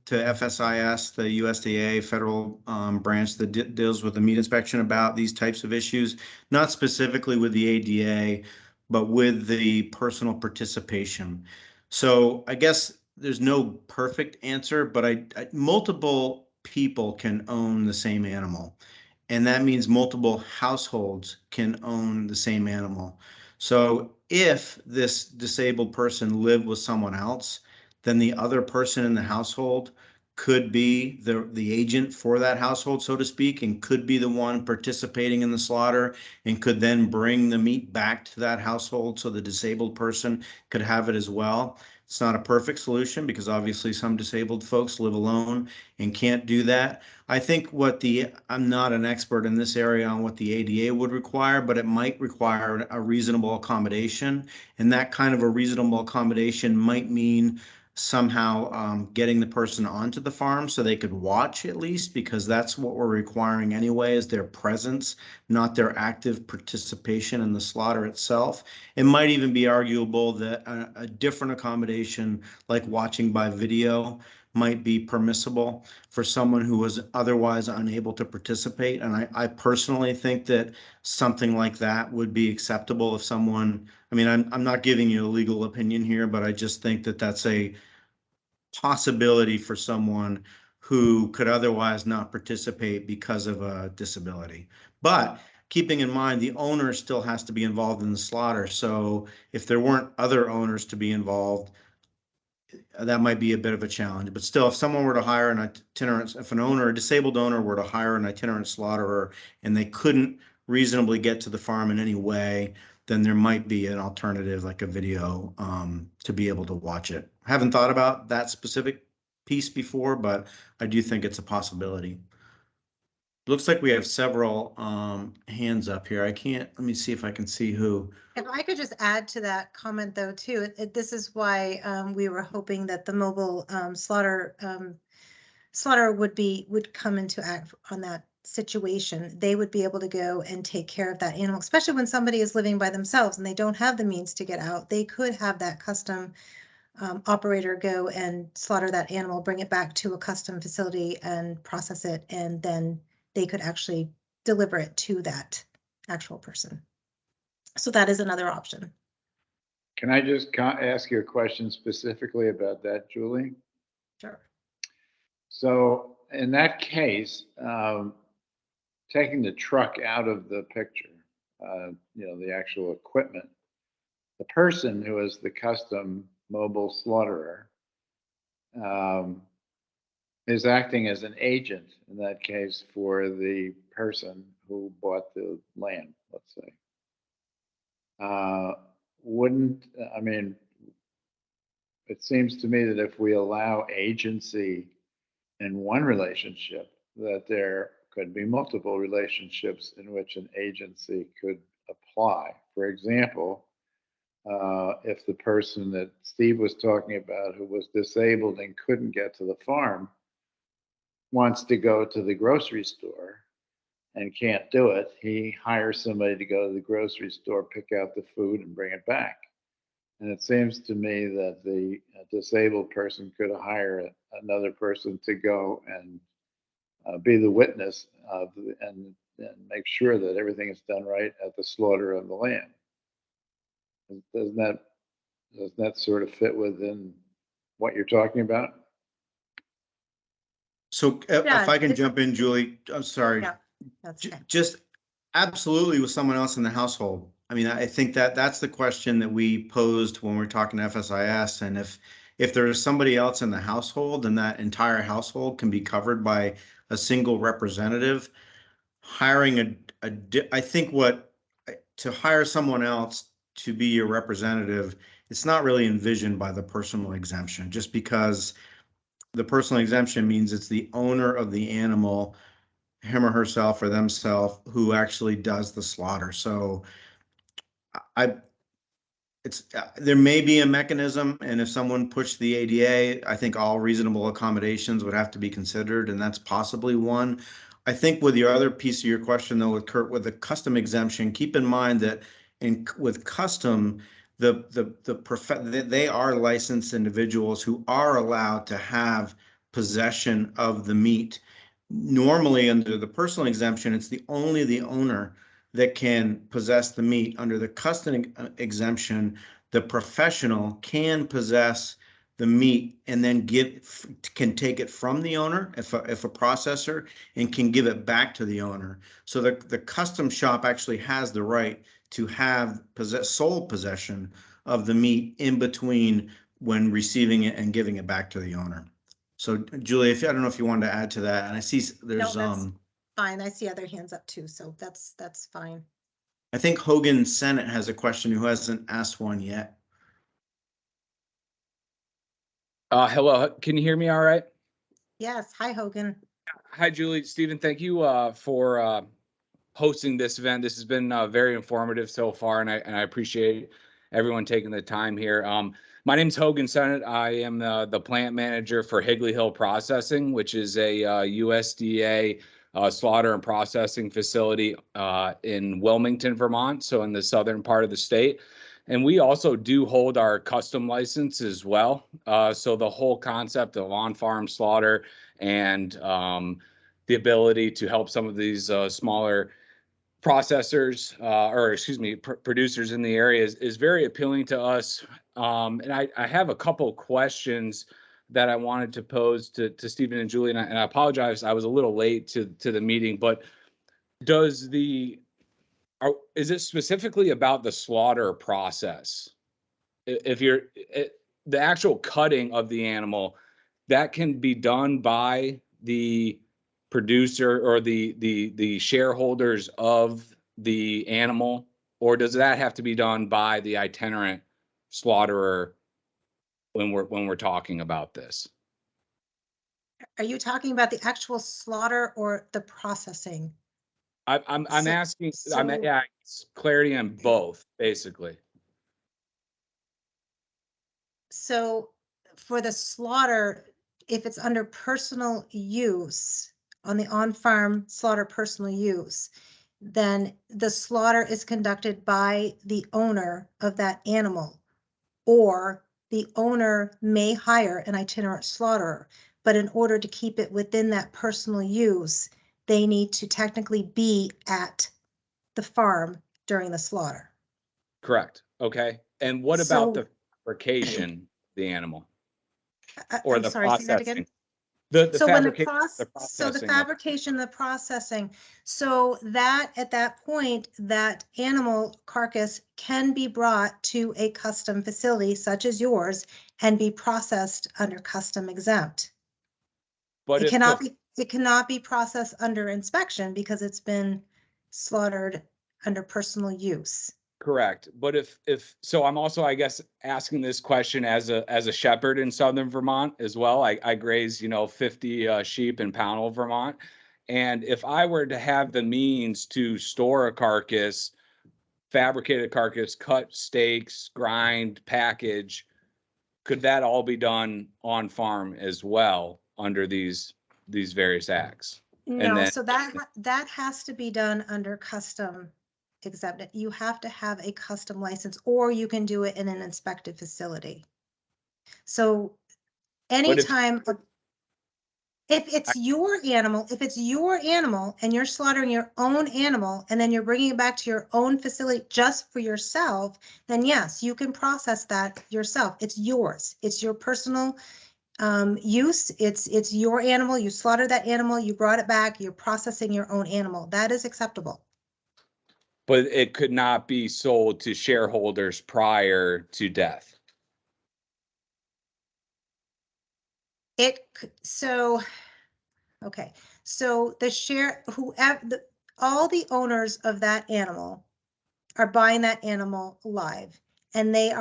Speaker 1: FSIS, the USDA federal branch that deals with the meat inspection about these types of issues, not specifically with the ADA, but with the personal participation. So I guess there's no perfect answer, but multiple people can own the same animal, and that means multiple households can own the same animal. So if this disabled person lived with someone else, then the other person in the household could be the agent for that household, so to speak, and could be the one participating in the slaughter and could then bring the meat back to that household so the disabled person could have it as well. It's not a perfect solution because obviously some disabled folks live alone and can't do that. I think I'm not an expert in this area on what the ADA would require, but it might require a reasonable accommodation. And that kind of a reasonable accommodation might mean somehow getting the person onto the farm so they could watch at least, because that's what we're requiring anyway, is their presence, not their active participation in the slaughter itself. It might even be arguable that a different accommodation, like watching by video, might be permissible for someone who was otherwise unable to participate. And I personally think that something like that would be acceptable if someone, I mean, I'm not giving you a legal opinion here, but I just think that that's a possibility for someone who could otherwise not participate because of a disability. But keeping in mind, the owner still has to be involved in the slaughter. So if there weren't other owners to be involved, that might be a bit of a challenge. But still, if someone were to hire an itinerant, if an owner, a disabled owner were to hire an itinerant slaughterer and they couldn't reasonably get to the farm in any way, then there might be an alternative like a video to be able to watch it. I haven't thought about that specific piece before, but I do think it's a possibility. Looks like we have several hands up here. Let me see if I can see who.
Speaker 2: If I could just add to that comment though, too, this is why we were hoping that the mobile slaughter would come into act on that situation. They would be able to go and take care of that animal, especially when somebody is living by themselves and they don't have the means to get out. They could have that custom operator go and slaughter that animal, bring it back to a custom facility and process it, and then they could actually deliver it to that actual person. So that is another option.
Speaker 6: Can I just ask you a question specifically about that, Julie?
Speaker 2: Sure.
Speaker 6: So in that case, taking the truck out of the picture, the actual equipment, the person who is the custom mobile slaughterer is acting as an agent in that case for the person who bought the land, let's say. It seems to me that if we allow agency in one relationship, that there could be multiple relationships in which an agency could apply. For example, if the person that Steve was talking about who was disabled and couldn't get to the farm wants to go to the grocery store and can't do it, he hires somebody to go to the grocery store, pick out the food and bring it back. And it seems to me that the disabled person could hire another person to go and be the witness and make sure that everything is done right at the slaughter of the lamb. Doesn't that sort of fit within what you're talking about?
Speaker 1: So if I can jump in, Julie, I'm sorry.
Speaker 2: Yeah, that's okay.
Speaker 1: Just absolutely with someone else in the household. I mean, I think that's the question that we posed when we're talking to FSIS. And if there is somebody else in the household, then that entire household can be covered by a single representative. Hiring I think to hire someone else to be your representative, it's not really envisioned by the personal exemption, just because the personal exemption means it's the owner of the animal, him or herself or themselves, who actually does the slaughter. So there may be a mechanism, and if someone pushed the ADA, I think all reasonable accommodations would have to be considered, and that's possibly one. I think with your other piece of your question, though, with Kurt, with the custom exemption, keep in mind that with custom, they are licensed individuals who are allowed to have possession of the meat. Normally, under the personal exemption, it's only the owner that can possess the meat. Under the custom exemption, the professional can possess the meat and then can take it from the owner if a processor, and can give it back to the owner. So the custom shop actually has the right to have sole possession of the meat in between when receiving it and giving it back to the owner. So Julie, I don't know if you wanted to add to that, and I see there's
Speaker 2: No, fine. I see other hands up too, so that's fine.
Speaker 1: I think Hogan Senate has a question who hasn't asked one yet.
Speaker 8: Hello, can you hear me all right?
Speaker 2: Yes. Hi, Hogan.
Speaker 8: Hi, Julie. Stephen, thank you for hosting this event. This has been very informative so far, and I appreciate everyone taking the time here. My name's Hogan Senate. I am the plant manager for Higley Hill Processing, which is a USDA slaughter and processing facility in Wilmington, Vermont, so in the southern part of the state. And we also do hold our custom license as well. So the whole concept of on-farm slaughter and the ability to help some of these smaller processors producers in the area is very appealing to us. And I have a couple questions that I wanted to pose to Stephen and Julie, and I apologize, I was a little late to the meeting, but is it specifically about the slaughter process? If you're the actual cutting of the animal, that can be done by the producer or the shareholders of the animal, or does that have to be done by the itinerant slaughterer when we're talking about this?
Speaker 2: Are you talking about the actual slaughter or the processing?
Speaker 8: I'm
Speaker 2: So-
Speaker 8: asking,
Speaker 2: so-
Speaker 8: yeah, it's clarity on both, basically.
Speaker 2: So for the slaughter, if it's under personal use, on the on-farm slaughter personal use, then the slaughter is conducted by the owner of that animal, or the owner may hire an itinerant slaughterer. But in order to keep it within that personal use, they need to technically be at the farm during the slaughter.
Speaker 8: Correct. Okay. And what
Speaker 2: So-
Speaker 8: about the fabrication of the animal
Speaker 2: I-
Speaker 8: or
Speaker 2: I'm
Speaker 8: the
Speaker 2: sorry, say that again?
Speaker 8: processing? The
Speaker 2: So when the
Speaker 8: fabrication, the
Speaker 2: so the
Speaker 8: processing of-
Speaker 2: fabrication, the processing, so that at that point, that animal carcass can be brought to a custom facility such as yours and be processed under custom exempt.
Speaker 8: But
Speaker 2: It
Speaker 8: if
Speaker 2: cannot
Speaker 8: the-
Speaker 2: be, it cannot be processed under inspection because it's been slaughtered under personal use.
Speaker 8: Correct. But if so, I'm also, I guess, asking this question as a shepherd in southern Vermont as well. I graze, 50 sheep in Pownell, Vermont. And if I were to have the means to store a carcass, fabricate a carcass, cut steaks, grind, package, could that all be done on farm as well under these various acts?
Speaker 2: No,
Speaker 8: then-
Speaker 2: so that has to be done under custom exempt. You have to have a custom license, or you can do it in an inspected facility. So
Speaker 8: if-
Speaker 2: anytime, if it's your animal and you're slaughtering your own animal and then you're bringing it back to your own facility just for yourself, then yes, you can process that yourself. It's yours. It's your personal use. It's your animal. You slaughtered that animal, you brought it back, you're processing your own animal. That is acceptable.
Speaker 8: But it could not be sold to shareholders prior to death.
Speaker 2: Okay, so all the owners of that animal are buying that animal live, and when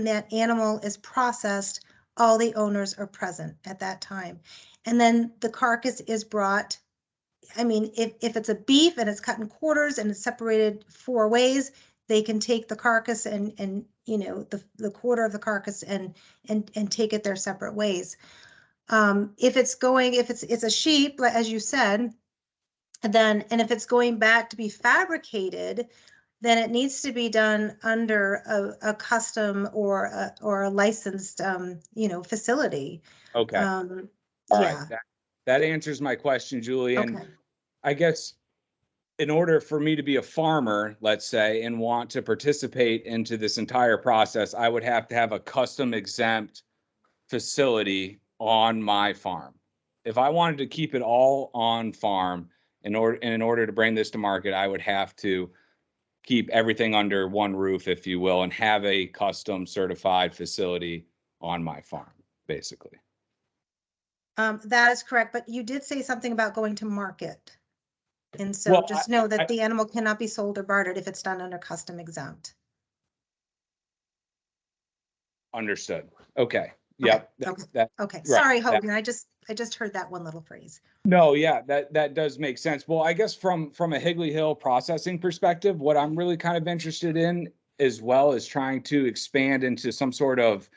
Speaker 2: that animal is processed, all the owners are present at that time. And then the carcass is brought, I mean, if it's a beef and it's cut in quarters and it's separated 4 ways, they can take the carcass and the quarter of the carcass and take it their separate ways. If it's a sheep, as you said, and if it's going back to be fabricated, then it needs to be done under a custom or a licensed, facility.
Speaker 8: Okay. All
Speaker 2: Yeah.
Speaker 8: right. That answers my question, Julie. And
Speaker 2: Okay.
Speaker 8: I guess in order for me to be a farmer, let's say, and want to participate into this entire process, I would have to have a custom exempt facility on my farm. If I wanted to keep it all on farm, in order to bring this to market, I would have to keep everything under one roof, if you will, and have a custom certified facility on my farm, basically.
Speaker 2: That is correct, but you did say something about going to market. And so
Speaker 8: Well,
Speaker 2: just know that the animal cannot be sold or bartered if it's done under custom exempt.
Speaker 8: Understood. Okay. Yep.
Speaker 2: Okay.
Speaker 8: That,
Speaker 2: Okay,
Speaker 8: right,
Speaker 2: sorry,
Speaker 8: that-
Speaker 2: Hogan, I just heard that one little phrase.
Speaker 8: no, yeah, that does make sense. Well, I guess from a Higley Hill processing perspective, what I'm really kind of interested in as well is trying to expand into some sort of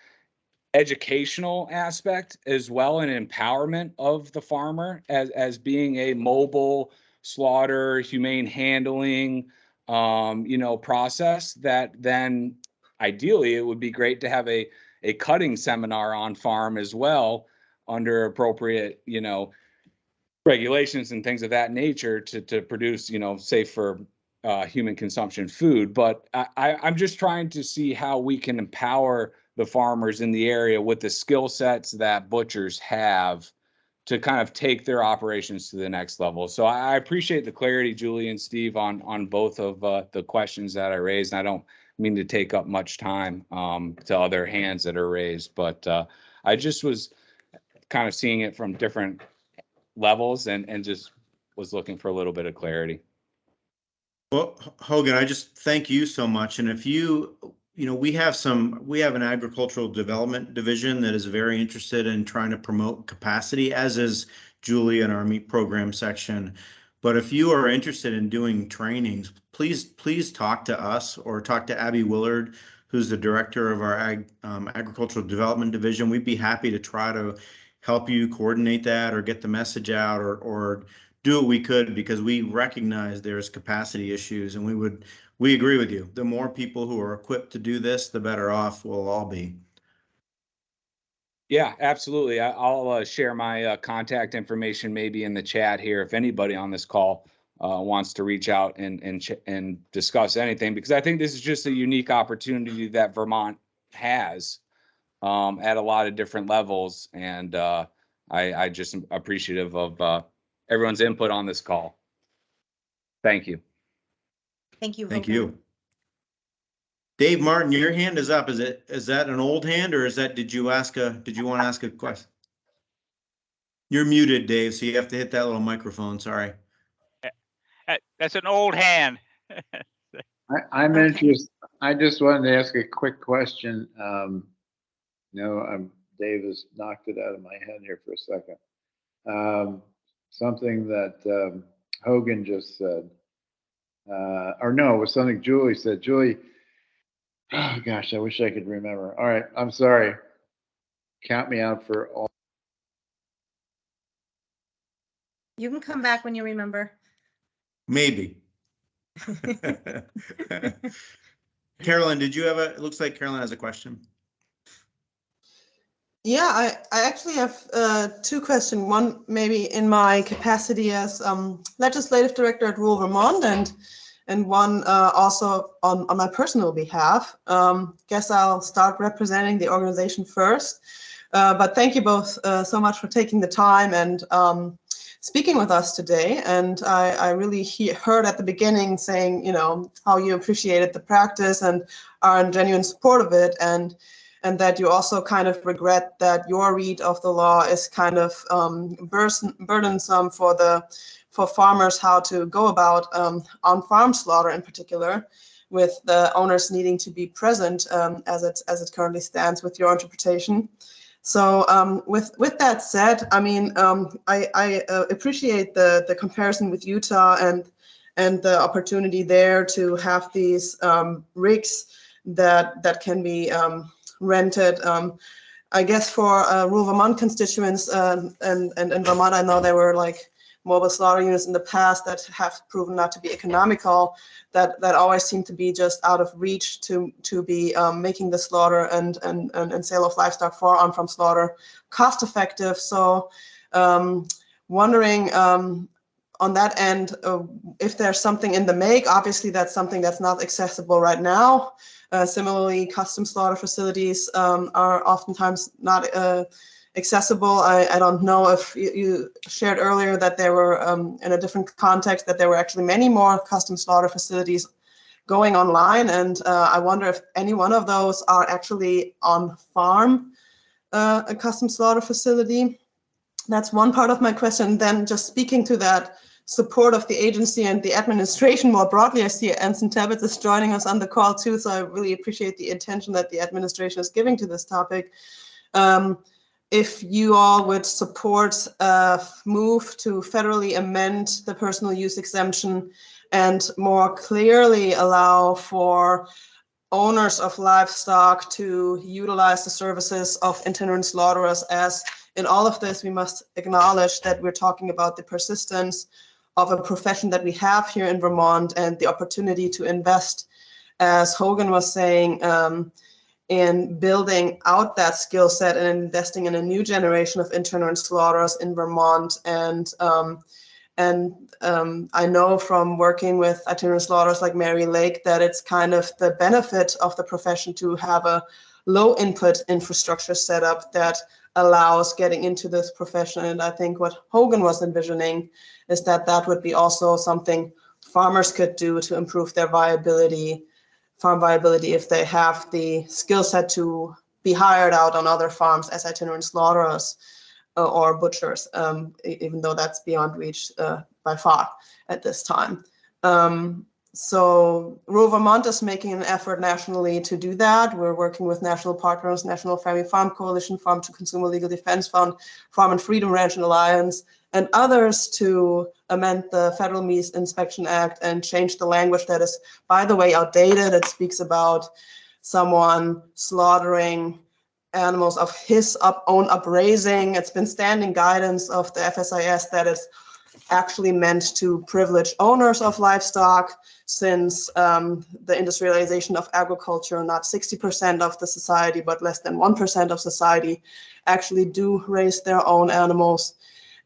Speaker 8: educational aspect as well, and empowerment of the farmer as being a mobile slaughter, humane handling, process that then ideally it would be great to have a cutting seminar on farm as well under appropriate, regulations and things of that nature to produce, safe for human consumption food. But I'm just trying to see how we can empower the farmers in the area with the skill sets that butchers have to kind of take their operations to the next level. So I appreciate the clarity, Julie and Steve, on both of the questions that I raised. And I don't mean to take up much time to other hands that are raised, but I just was kind of seeing it from different levels and just was looking for a little bit of clarity.
Speaker 1: Well, Hogan, I just thank you so much. And if we have an agricultural development division that is very interested in trying to promote capacity, as is Julie in our meat program section. But if you are interested in doing trainings, please talk to us or talk to Abby Willard, who's the director of our agricultural development division. We'd be happy to try to help you coordinate that or get the message out or do what we could, because we recognize there's capacity issues, and we agree with you. The more people who are equipped to do this, the better off we'll all be.
Speaker 8: Yeah, absolutely. I'll share my contact information maybe in the chat here if anybody on this call wants to reach out and discuss anything, because I think this is just a unique opportunity that Vermont has at a lot of different levels, and I just am appreciative of everyone's input on this call. Thank you.
Speaker 2: Thank you.
Speaker 1: Thank
Speaker 2: Hogan.
Speaker 1: you. Dave Martin, your hand is up. Is that an old hand, or did you want to ask a question? You're muted, Dave, so you have to hit that little microphone. Sorry.
Speaker 7: That's an old hand.
Speaker 6: I'm interested. I just wanted to ask a quick question. Dave has knocked it out of my head here for a second. Something that Hogan just said, or no, it was something Julie said. Julie, oh gosh, I wish I could remember. All right, I'm sorry. Count me out for all.
Speaker 2: You can come back when you remember.
Speaker 1: Maybe. Carolyn, it looks like Carolyn has a question.
Speaker 9: Yeah, I actually have two questions. One maybe in my capacity as legislative director at Rural Vermont, and one also on my personal behalf. Guess I'll start representing the organization first. But thank you both so much for taking the time and speaking with us today. And I really heard at the beginning saying, how you appreciated the practice and are in genuine support of it, and that you also kind of regret that your read of the law is kind of burdensome for farmers how to go about on-farm slaughter in particular, with the owners needing to be present as it currently stands with your interpretation. So with that said, I mean, I appreciate the comparison with Utah and the opportunity there to have these rigs that can be rented. I guess for rural Vermont constituents and Vermont, I know there were like mobile slaughter units in the past that have proven not to be economical, that always seem to be just out of reach to be making the slaughter and sale of livestock for on-farm slaughter cost effective. So wondering on that end, if there's something in the make. Obviously that's something that's not accessible right now. Similarly, custom slaughter facilities are oftentimes not accessible. I don't know if you shared earlier that there were, in a different context, that there were actually many more custom slaughter facilities going online. And I wonder if any one of those are actually on farm, a custom slaughter facility. That's one part of my question. Then just speaking to that support of the agency and the administration more broadly. I see Anson Tebbets is joining us on the call too, so I really appreciate the attention that the administration is giving to this topic. If you all would support a move to federally amend the personal use exemption and more clearly allow for owners of livestock to utilize the services of itinerant slaughterers, as in all of this, we must acknowledge that we're talking about the persistence of a profession that we have here in Vermont and the opportunity to invest, as Hogan was saying, in building out that skill set and investing in a new generation of itinerant slaughterers in Vermont. And I know from working with itinerant slaughterers like Mary Lake that it's kind of the benefit of the profession to have a low input infrastructure setup that allows getting into this profession. And I think what Hogan was envisioning is that that would be also something farmers could do to improve their viability farm viability if they have the skill set to be hired out on other farms as itinerant slaughterers or butchers, even though that's beyond reach by far at this time. So rural Vermont is making an effort nationally to do that. We're working with national partners, National Family Farm Coalition, Farm to Consumer Legal Defense Fund, Farm and Freedom Ranch and Alliance, and others to amend the Federal Meat Inspection Act and change the language that is, by the way, outdated. It speaks about someone slaughtering animals of his own upraising. It's been standing guidance of the FSIS that it's actually meant to privilege owners of livestock, since the industrialization of agriculture, not 60% of the society, but less than 1% of society actually do raise their own animals.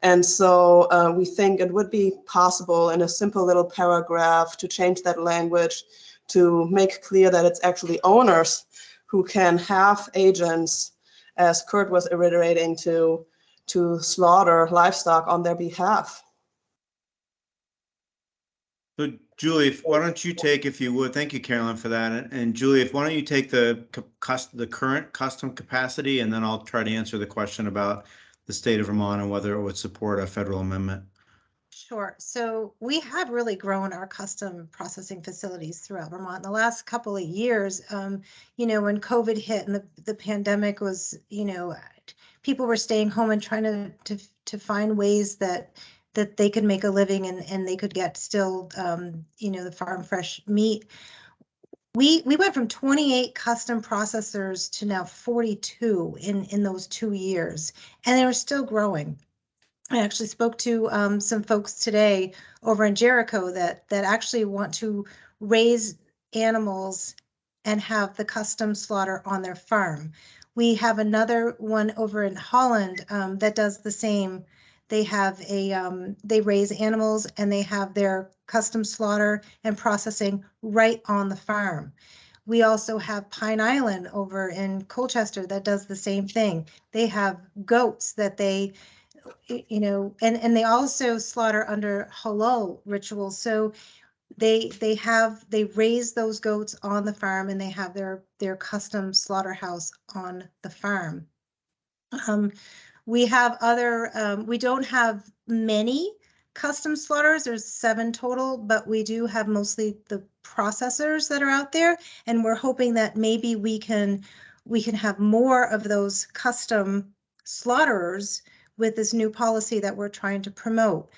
Speaker 9: And so we think it would be possible in a simple little paragraph to change that language to make clear that it's actually owners who can have agents, as Kurt was reiterating, to slaughter livestock on their behalf.
Speaker 1: So Julie, why don't you take, if you would, thank you, Carolyn, for that. And Julie, why don't you take the current custom capacity, and then I'll try to answer the question about the state of Vermont and whether it would support a federal amendment.
Speaker 2: Sure. So we have really grown our custom processing facilities throughout Vermont in the last couple of years. You know, when COVID hit and the pandemic was, you know, people were staying home and trying to find ways that they could make a living and they could get still, you know, the farm fresh meat. We went from 28 custom processors to now 42 in those 2 years, and they were still growing. I actually spoke to some folks today over in Jericho that actually want to raise animals and have the custom slaughter on their farm. We have another one over in Holland that does the same. They have they raise animals and they have their custom slaughter and processing right on the farm. We also have Pine Island over in Colchester that does the same thing. They have goats that they, you know, and they also slaughter under halal rituals. So they raise those goats on the farm and they have their custom slaughterhouse on the farm. We have other, we don't have many custom slaughters. There's 7 total, but we do have mostly the processors that are out there. And we're hoping that maybe we can have more of those custom slaughterers with this new policy that we're trying to promote.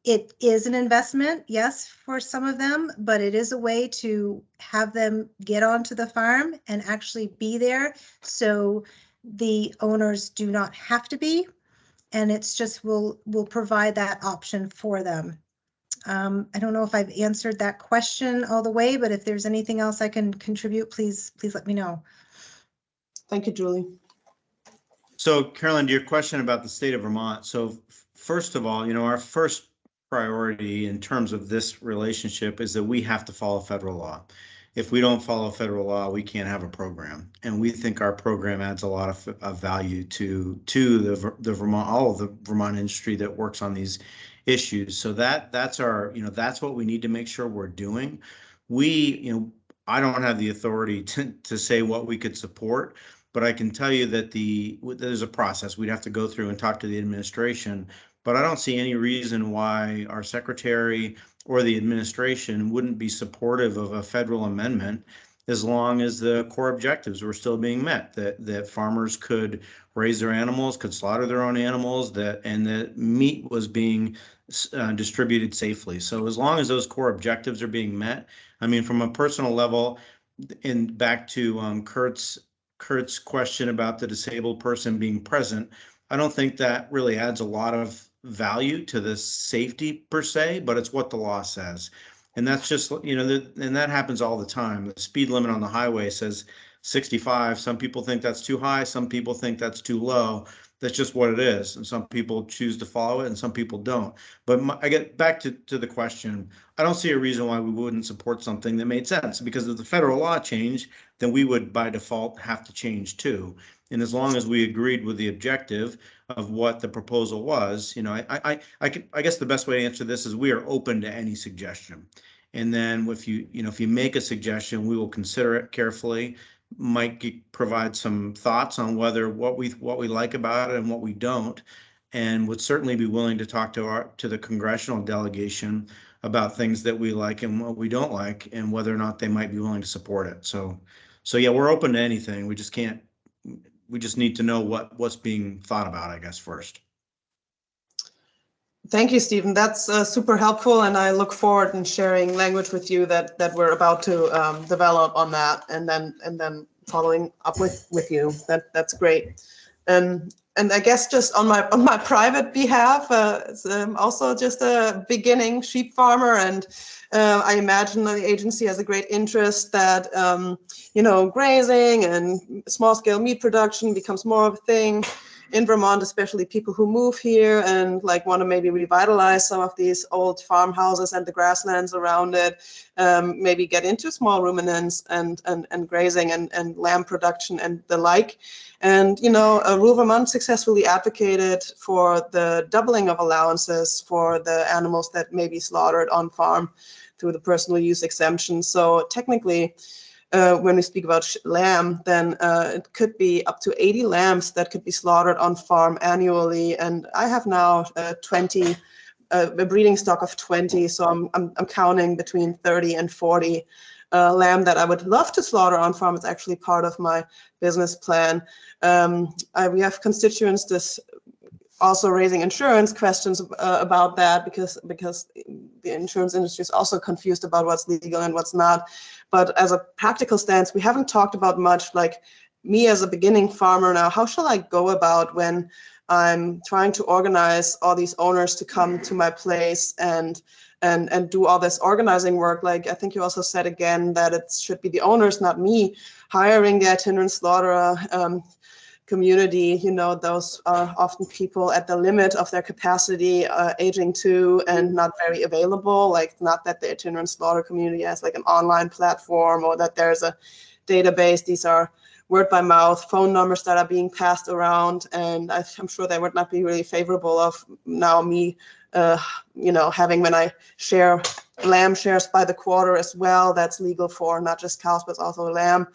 Speaker 2: It is an investment, yes, for some of them, but it is a way to have them get onto the farm and actually be there. So the owners do not have to be, and it's just we'll provide that option for them. I don't know if I've answered that question all the way, but if there's anything else I can contribute, please let me know.
Speaker 9: Thank you, Julie.
Speaker 1: So Carolyn, to your question about the state of Vermont. So first of all, you know, our first priority in terms of this relationship is that we have to follow federal law. If we don't follow federal law, we can't have a program. And we think our program adds a lot of value to the Vermont, all of the Vermont industry that works on these issues. So that's our, you know, that's what we need to make sure we're doing. You know, I don't have the authority to say what we could support, but I can tell you that there's a process we'd have to go through and talk to the administration. But I don't see any reason why our secretary or the administration wouldn't be supportive of a federal amendment as long as the core objectives were still being met, that farmers could raise their animals, could slaughter their own animals, and that meat was being distributed safely. So as long as those core objectives are being met, I mean, from a personal level, and back to Kurt's question about the disabled person being present, I don't think that really adds a lot of value to the safety per se, but it's what the law says. And that's just, you know, and that happens all the time. The speed limit on the highway says 65. Some people think that's too high. Some people think that's too low. That's just what it is. And some people choose to follow it and some people don't. But I get back to the question. I don't see a reason why we wouldn't support something that made sense, because if the federal law changed, then we would by default have to change too. And as long as we agreed with the objective of what the proposal was, you know, I guess the best way to answer this is we are open to any suggestion. And then if if you make a suggestion, we will consider it carefully. Might provide some thoughts on whether what we like about it and what we don't, and would certainly be willing to talk to the congressional delegation about things that we like and what we don't like, and whether or not they might be willing to support it. So yeah, we're open to anything. We just can't. We just need to know what's being thought about, I guess, first.
Speaker 9: Thank you, Stephen. That's super helpful, and I look forward in sharing language with you that we're about to develop on that, and then following up with you. That's great. And I guess just on my private behalf, it's, also just a beginning sheep farmer, and I imagine the agency has a great interest that grazing and small scale meat production becomes more of a thing in Vermont, especially people who move here and like want to maybe revitalize some of these old farmhouses and the grasslands around it, maybe get into small ruminants and grazing and lamb production and the like. And, Rural Vermont successfully advocated for the doubling of allowances for the animals that may be slaughtered on farm through the personal use exemption. So technically, when we speak about lamb, then it could be up to 80 lambs that could be slaughtered on farm annually. And I have now 20, a breeding stock of 20. So I'm counting between 30 and 40 lamb that I would love to slaughter on farm. It's actually part of my business plan. We have constituents this also raising insurance questions about that because the insurance industry is also confused about what's legal and what's not. But as a practical stance, we haven't talked about much, like me as a beginning farmer now, how shall I go about when I'm trying to organize all these owners to come to my place and do all this organizing work? Like, I think you also said again that it should be the owners, not me, hiring the itinerant slaughterer community. Those are often people at the limit of their capacity, aging too, and not very available. Like, not that the itinerant slaughter community has like an online platform or that there's a database. These are word by mouth phone numbers that are being passed around, and I'm sure they would not be really favorable of now me having, when I share lamb shares by the quarter as well, that's legal for not just cows but also lamb,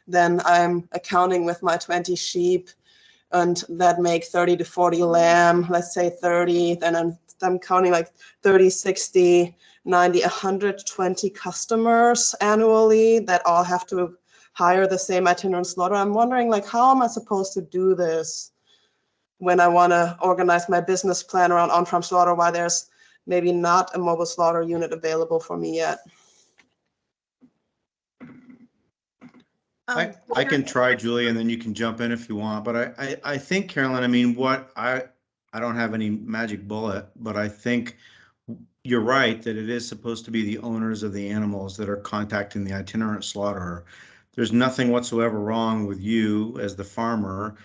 Speaker 9: then I'm accounting with my 20 sheep and that make 30 to 40 lamb, let's say 30, then I'm counting like 30, 60, 90, 120 customers annually that all have to hire the same itinerant slaughter. I'm wondering, like, how am I supposed to do this when I want to organize my business plan around on-farm slaughter while there's maybe not a mobile slaughter unit available for me yet?
Speaker 1: I can try, Julie, and then you can jump in if you want. But I think, Carolyn, I mean, I don't have any magic bullet, but I think you're right that it is supposed to be the owners of the animals that are contacting the itinerant slaughterer. There's nothing whatsoever wrong with you as the farmer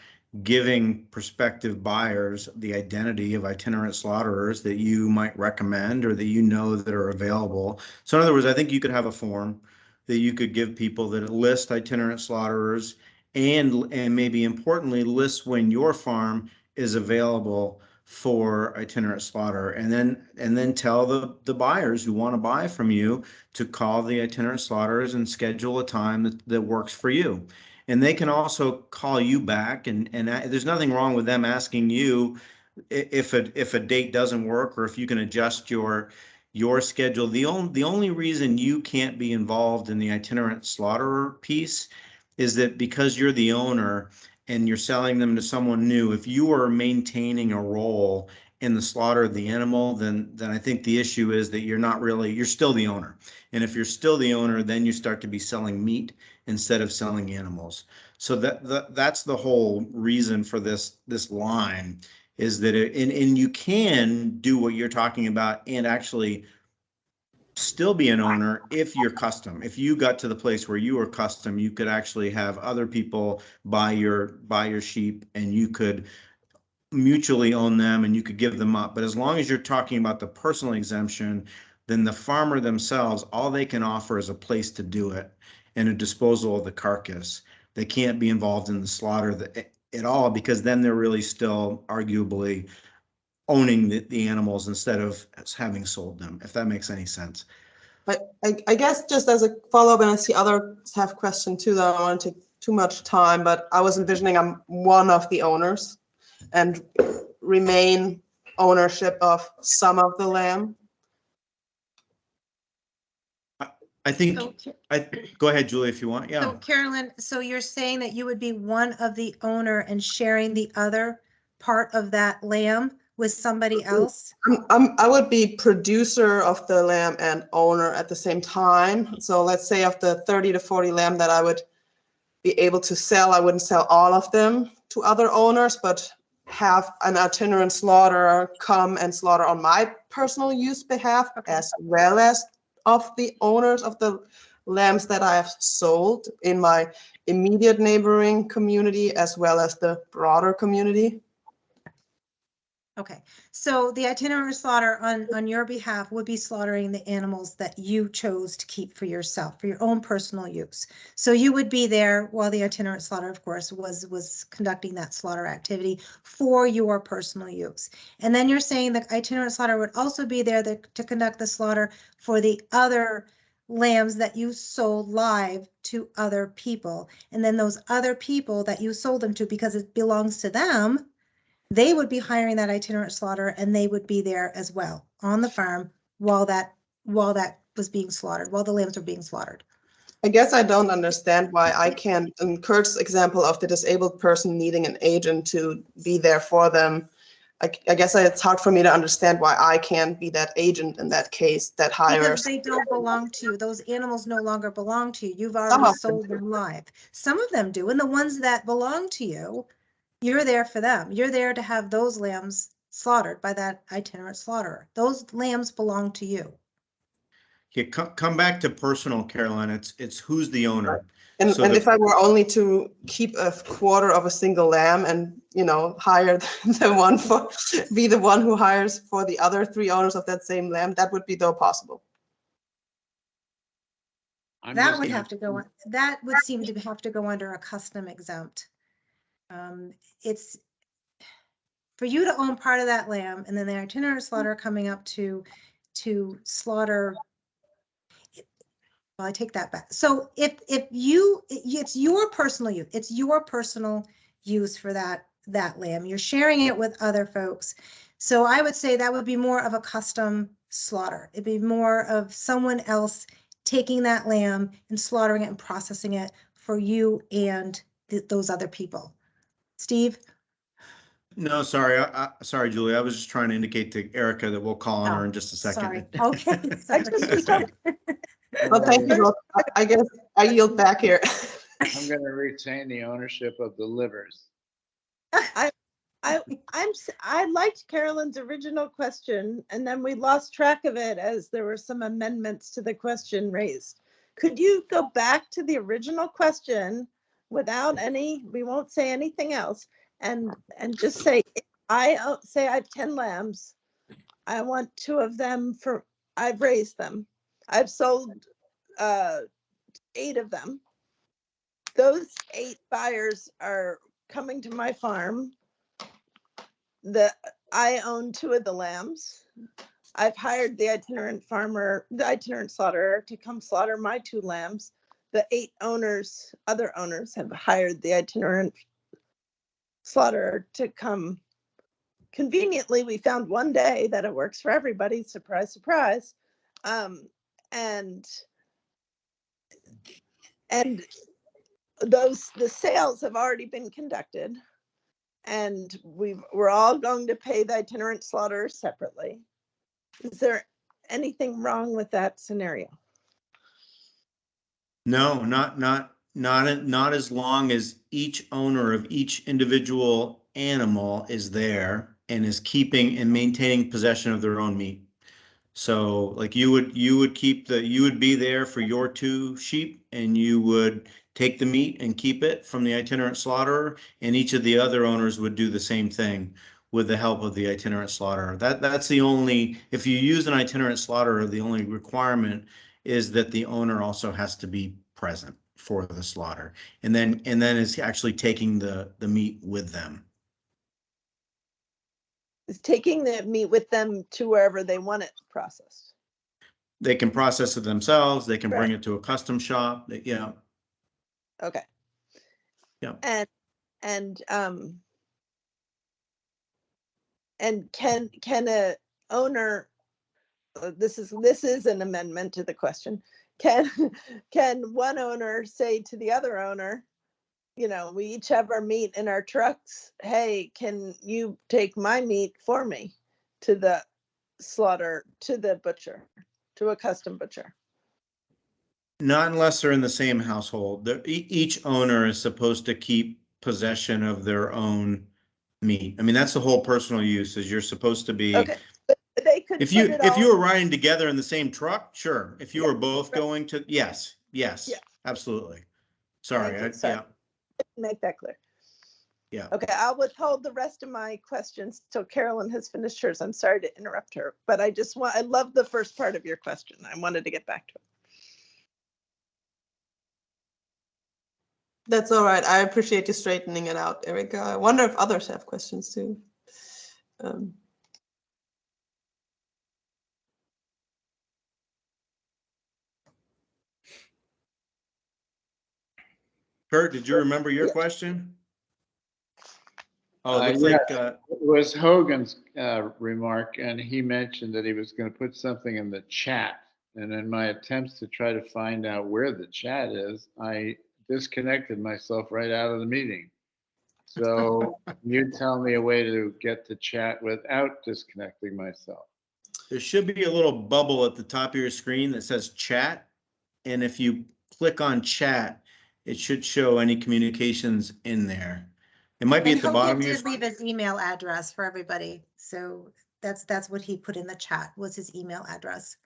Speaker 1: giving prospective buyers the identity of itinerant slaughterers that you might recommend or that are available. So in other words, I think you could have a form that you could give people that list itinerant slaughterers and maybe importantly list when your farm is available for itinerant slaughter, and then tell the buyers who want to buy from you to call the itinerant slaughterers and schedule a time that works for you. And they can also call you back, and there's nothing wrong with them asking you if a date doesn't work or if you can adjust your schedule. The only reason you can't be involved in the itinerant slaughterer piece is that because you're the owner and you're selling them to someone new, if you are maintaining a role in the slaughter of the animal, then I think the issue is that you're still the owner. And if you're still the owner, then you start to be selling meat instead of selling animals. So that's the whole reason for this line, is that and you can do what you're talking about and actually still be an owner if you're custom. If you got to the place where you were custom, you could actually have other people buy your sheep and you could mutually own them and you could give them up. But as long as you're talking about the personal exemption, then the farmer themselves, all they can offer is a place to do it and a disposal of the carcass. They can't be involved in the slaughter at all, because then they're really still arguably owning the animals instead of having sold them, if that makes any sense.
Speaker 9: I guess just as a follow-up, and I see others have questions too, that I don't want to take too much time, but I was envisioning I'm one of the owners and remain ownership of some of the lamb.
Speaker 1: I think,
Speaker 2: So,
Speaker 1: go ahead, Julie, if you want.
Speaker 2: so
Speaker 1: Yeah.
Speaker 2: Carolyn, so you're saying that you would be one of the owner and sharing the other part of that lamb with somebody else?
Speaker 9: I would be producer of the lamb and owner at the same time. So let's say of the 30 to 40 lamb that I would be able to sell, I wouldn't sell all of them to other owners, but have an itinerant slaughterer come and slaughter on my personal use behalf,
Speaker 2: Okay.
Speaker 9: as well as of the owners of the lambs that I have sold in my immediate neighboring community, as well as the broader community.
Speaker 2: Okay, so the itinerant slaughter on your behalf would be slaughtering the animals that you chose to keep for yourself, for your own personal use. So you would be there while the itinerant slaughter, of course, was conducting that slaughter activity for your personal use. And then you're saying the itinerant slaughter would also be there to conduct the slaughter for the other lambs that you sold live to other people. And then those other people that you sold them to, because it belongs to them, they would be hiring that itinerant slaughter and they would be there as well on the farm while that was being slaughtered, while the lambs were being slaughtered.
Speaker 9: I guess I don't understand why I can't, in Kurt's example of the disabled person needing an agent to be there for them, I guess it's hard for me to understand why I can't be that agent in that case that
Speaker 2: Because
Speaker 9: hires.
Speaker 2: they don't belong to you. Those animals no longer belong to you. You've
Speaker 9: Some
Speaker 2: already
Speaker 9: of them
Speaker 2: sold them live. Some of them do. And the ones that belong to you, you're there for them. You're there to have those lambs slaughtered by that itinerant slaughterer. Those lambs belong to you.
Speaker 1: Yeah, come back to personal, Caroline. It's who's the owner.
Speaker 9: And,
Speaker 1: So
Speaker 9: and
Speaker 1: the-
Speaker 9: if I were only to keep a quarter of a single lamb and, hire the one be the one who hires for the other 3 owners of that same lamb, that would be though possible.
Speaker 6: I'm
Speaker 2: That
Speaker 6: just
Speaker 2: would
Speaker 6: gonna-
Speaker 2: have to go, that would seem to have to go under a custom exempt. It's for you to own part of that lamb and then the itinerant slaughter coming up to slaughter. Well, I take that back. So if it's your personal use, it's your personal use for that lamb. You're sharing it with other folks. So I would say that would be more of a custom slaughter. It'd be more of someone else taking that lamb and slaughtering it and processing it for you and those other people. Steve?
Speaker 1: No, sorry. Sorry, Julie. I was just trying to indicate to Erica that we'll call on her
Speaker 2: Oh,
Speaker 1: in just a second.
Speaker 2: Sorry. Okay. Sorry.
Speaker 9: Well, thank you, Brooke. I guess I yield back here.
Speaker 6: I'm going to retain the ownership of the livers.
Speaker 10: I liked Carolyn's original question, and then we lost track of it as there were some amendments to the question raised. Could you go back to the original question without any, we won't say anything else, and just say, say I have 10 lambs. I want 2 of them I've raised them. I've sold 8 of them. Those 8 buyers are coming to my farm. I own 2 of the lambs. I've hired the itinerant slaughterer to come slaughter my 2 lambs. The 8 other owners have hired the itinerant slaughterer to come. Conveniently, we found one day that it works for everybody. Surprise, surprise. And the sales have already been conducted. And we're all going to pay the itinerant slaughterer separately. Is there anything wrong with that scenario?
Speaker 1: No, not as long as each owner of each individual animal is there and is keeping and maintaining possession of their own meat. So like you would be there for your 2 sheep and you would take the meat and keep it from the itinerant slaughterer, and each of the other owners would do the same thing with the help of the itinerant slaughterer. That's the only, if you use an itinerant slaughterer, the only requirement is that the owner also has to be present for the slaughter, and then is actually taking the meat with them.
Speaker 10: Is taking the meat with them to wherever they want it processed?
Speaker 1: they can process it themselves. They can bring
Speaker 10: Right.
Speaker 1: it to a custom shop. Yeah.
Speaker 10: Okay.
Speaker 1: Yeah.
Speaker 10: And can a owner, this is an amendment to the question. Can one owner say to the other owner, you know, we each have our meat in our trucks. Hey, can you take my meat for me to the slaughter, to the butcher, to a custom butcher?
Speaker 1: Not unless they're in the same household. Each owner is supposed to keep possession of their own meat. I mean, that's the whole personal use, is you're supposed to be.
Speaker 10: Okay, but they could
Speaker 1: If
Speaker 10: put
Speaker 1: you
Speaker 10: it
Speaker 1: if you
Speaker 10: all.
Speaker 1: were riding together in the same truck, sure. If you
Speaker 10: Yeah,
Speaker 1: were both
Speaker 10: right.
Speaker 1: going to, yes,
Speaker 10: Yeah.
Speaker 1: absolutely. Sorry,
Speaker 10: Thank you. Sorry.
Speaker 1: yeah,
Speaker 10: Make that clear.
Speaker 1: yeah.
Speaker 10: Okay, I'll withhold the rest of my questions till Carolyn has finished hers. I'm sorry to interrupt her, but I love the first part of your question. I wanted to get back to it.
Speaker 9: That's all right. I appreciate you straightening it out, Erica. I wonder if others have questions too.
Speaker 1: Kurt, did you remember your
Speaker 10: Yeah.
Speaker 1: question? Oh, it looks
Speaker 6: Yeah,
Speaker 1: like,
Speaker 6: it was Hogan's remark, and he mentioned that he was going to put something in the chat. And in my attempts to try to find out where the chat is, I disconnected myself right out of the meeting. So you tell me a way to get the chat without disconnecting myself.
Speaker 1: there should be a little bubble at the top of your screen that says chat. And if you click on chat, it should show any communications in there. It might be
Speaker 2: And
Speaker 1: at the
Speaker 2: Hogan
Speaker 1: bottom of your
Speaker 2: did leave his email address for everybody. So that's what he put in the chat, was his email address.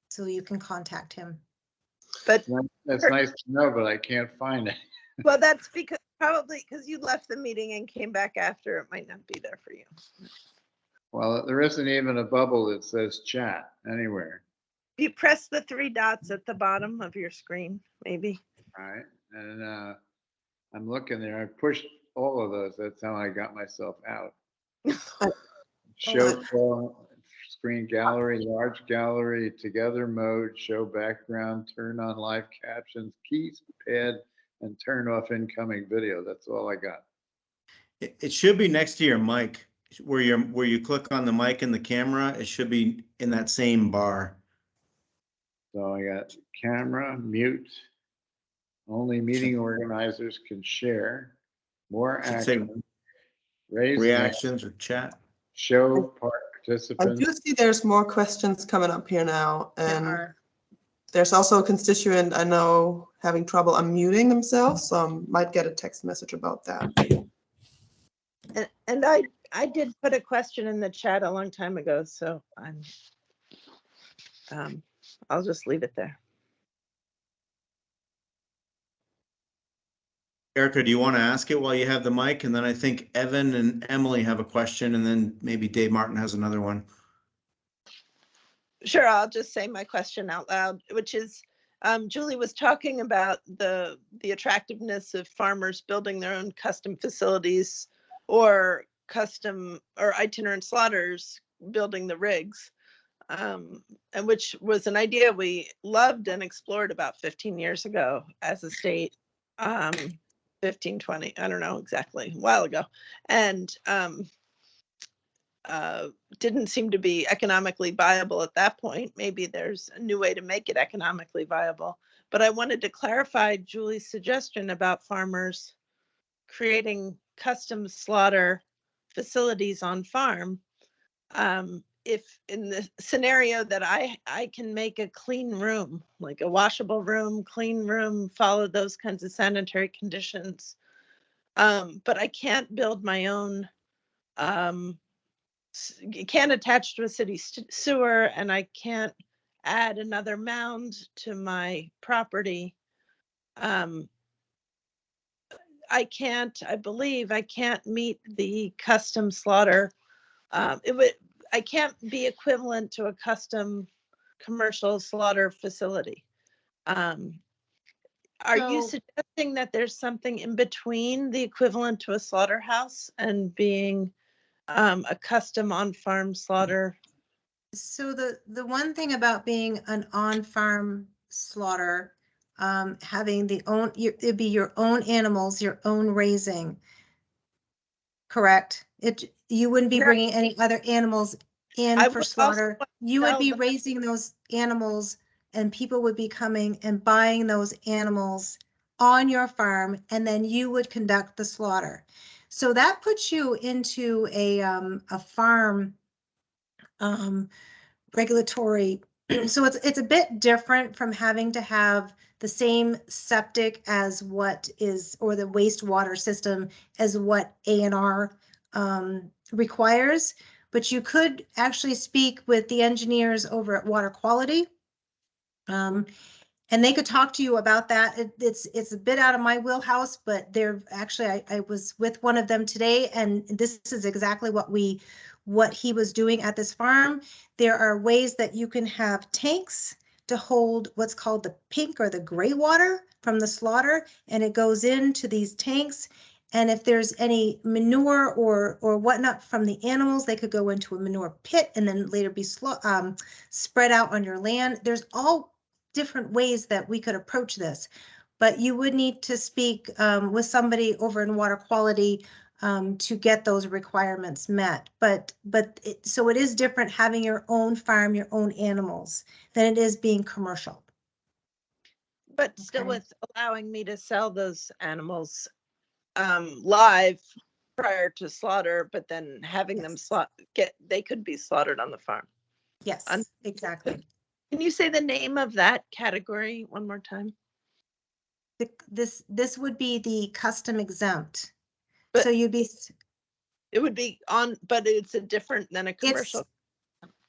Speaker 2: So you can contact him.
Speaker 10: But
Speaker 6: That's nice to know, but I can't find it.
Speaker 10: well, that's probably because you left the meeting and came back after. It might not be there for you.
Speaker 6: Well, there isn't even a bubble that says chat anywhere.
Speaker 10: You press the three dots at the bottom of your screen, maybe.
Speaker 6: All right. And I'm looking there. I pushed all of those. That's how I got myself out. Show screen gallery, large gallery, together mode, show background, turn on live captions, keypad, and turn off incoming video. That's all I got.
Speaker 1: It should be next to your mic, where you click on the mic and the camera. It should be in that same bar.
Speaker 6: So I got camera, mute, only meeting organizers can share, more
Speaker 1: Should say
Speaker 6: action, raise hand,
Speaker 1: reactions or chat.
Speaker 6: show
Speaker 9: I
Speaker 6: participants.
Speaker 9: do see there's more questions coming up here now,
Speaker 2: There
Speaker 9: and
Speaker 2: are.
Speaker 9: there's also a constituent I know having trouble unmuting themselves, so might get a text message about that.
Speaker 10: And I did put a question in the chat a long time ago, so I'll just leave it there.
Speaker 1: Erica, do you want to ask it while you have the mic? And then I think Evan and Emily have a question, and then maybe Dave Martin has another one.
Speaker 10: Sure, I'll just say my question out loud, which is, Julie was talking about the attractiveness of farmers building their own custom facilities or custom or itinerant slaughters building the rigs, and which was an idea we loved and explored about 15 years ago as a state, 15, 20, I don't know exactly, a while ago. And didn't seem to be economically viable at that point. Maybe there's a new way to make it economically viable. But I wanted to clarify Julie's suggestion about farmers creating custom slaughter facilities on farm. If in the scenario that I can make a clean room, like a washable room, clean room, follow those kinds of sanitary conditions, but I can't build my own, can't attach to a city sewer, and I can't add another mound to my property. I believe I can't meet the custom slaughter. I can't be equivalent to a custom commercial slaughter facility. Are you suggesting that there's something in between the equivalent to a slaughterhouse and being a custom on-farm slaughter
Speaker 2: So the one thing about being an on-farm slaughter, having it'd be your own animals, your own raising, correct? You wouldn't be
Speaker 10: Right.
Speaker 2: bringing any other animals in
Speaker 10: I
Speaker 2: for
Speaker 10: would also
Speaker 2: slaughter.
Speaker 10: want to
Speaker 2: You would
Speaker 10: sell
Speaker 2: be
Speaker 10: them.
Speaker 2: raising those animals and people would be coming and buying those animals on your farm, and then you would conduct the slaughter. So that puts you into a farm regulatory. So it's a bit different from having to have the same septic as what is, or the wastewater system as what A&R requires. But you could actually speak with the engineers over at Water Quality. And they could talk to you about that. It's a bit out of my wheelhouse, but they're actually, I was with one of them today, and this is exactly what he was doing at this farm. There are ways that you can have tanks to hold what's called the pink or the gray water from the slaughter, and it goes into these tanks. And if there's any manure or whatnot from the animals, they could go into a manure pit and then later be spread out on your land. There's all different ways that we could approach this, but you would need to speak with somebody over in water quality to get those requirements met. So it is different having your own farm, your own animals, than it is being commercial.
Speaker 10: But still
Speaker 2: Okay.
Speaker 10: with allowing me to sell those animals live prior to slaughter, but then having them they could be slaughtered on the farm.
Speaker 2: Yes, exactly.
Speaker 10: Can you say the name of that category one more time?
Speaker 2: This would be the custom exempt.
Speaker 10: But
Speaker 2: so you'd be,
Speaker 10: it would be on, but it's a different than a
Speaker 2: it's,
Speaker 10: commercial.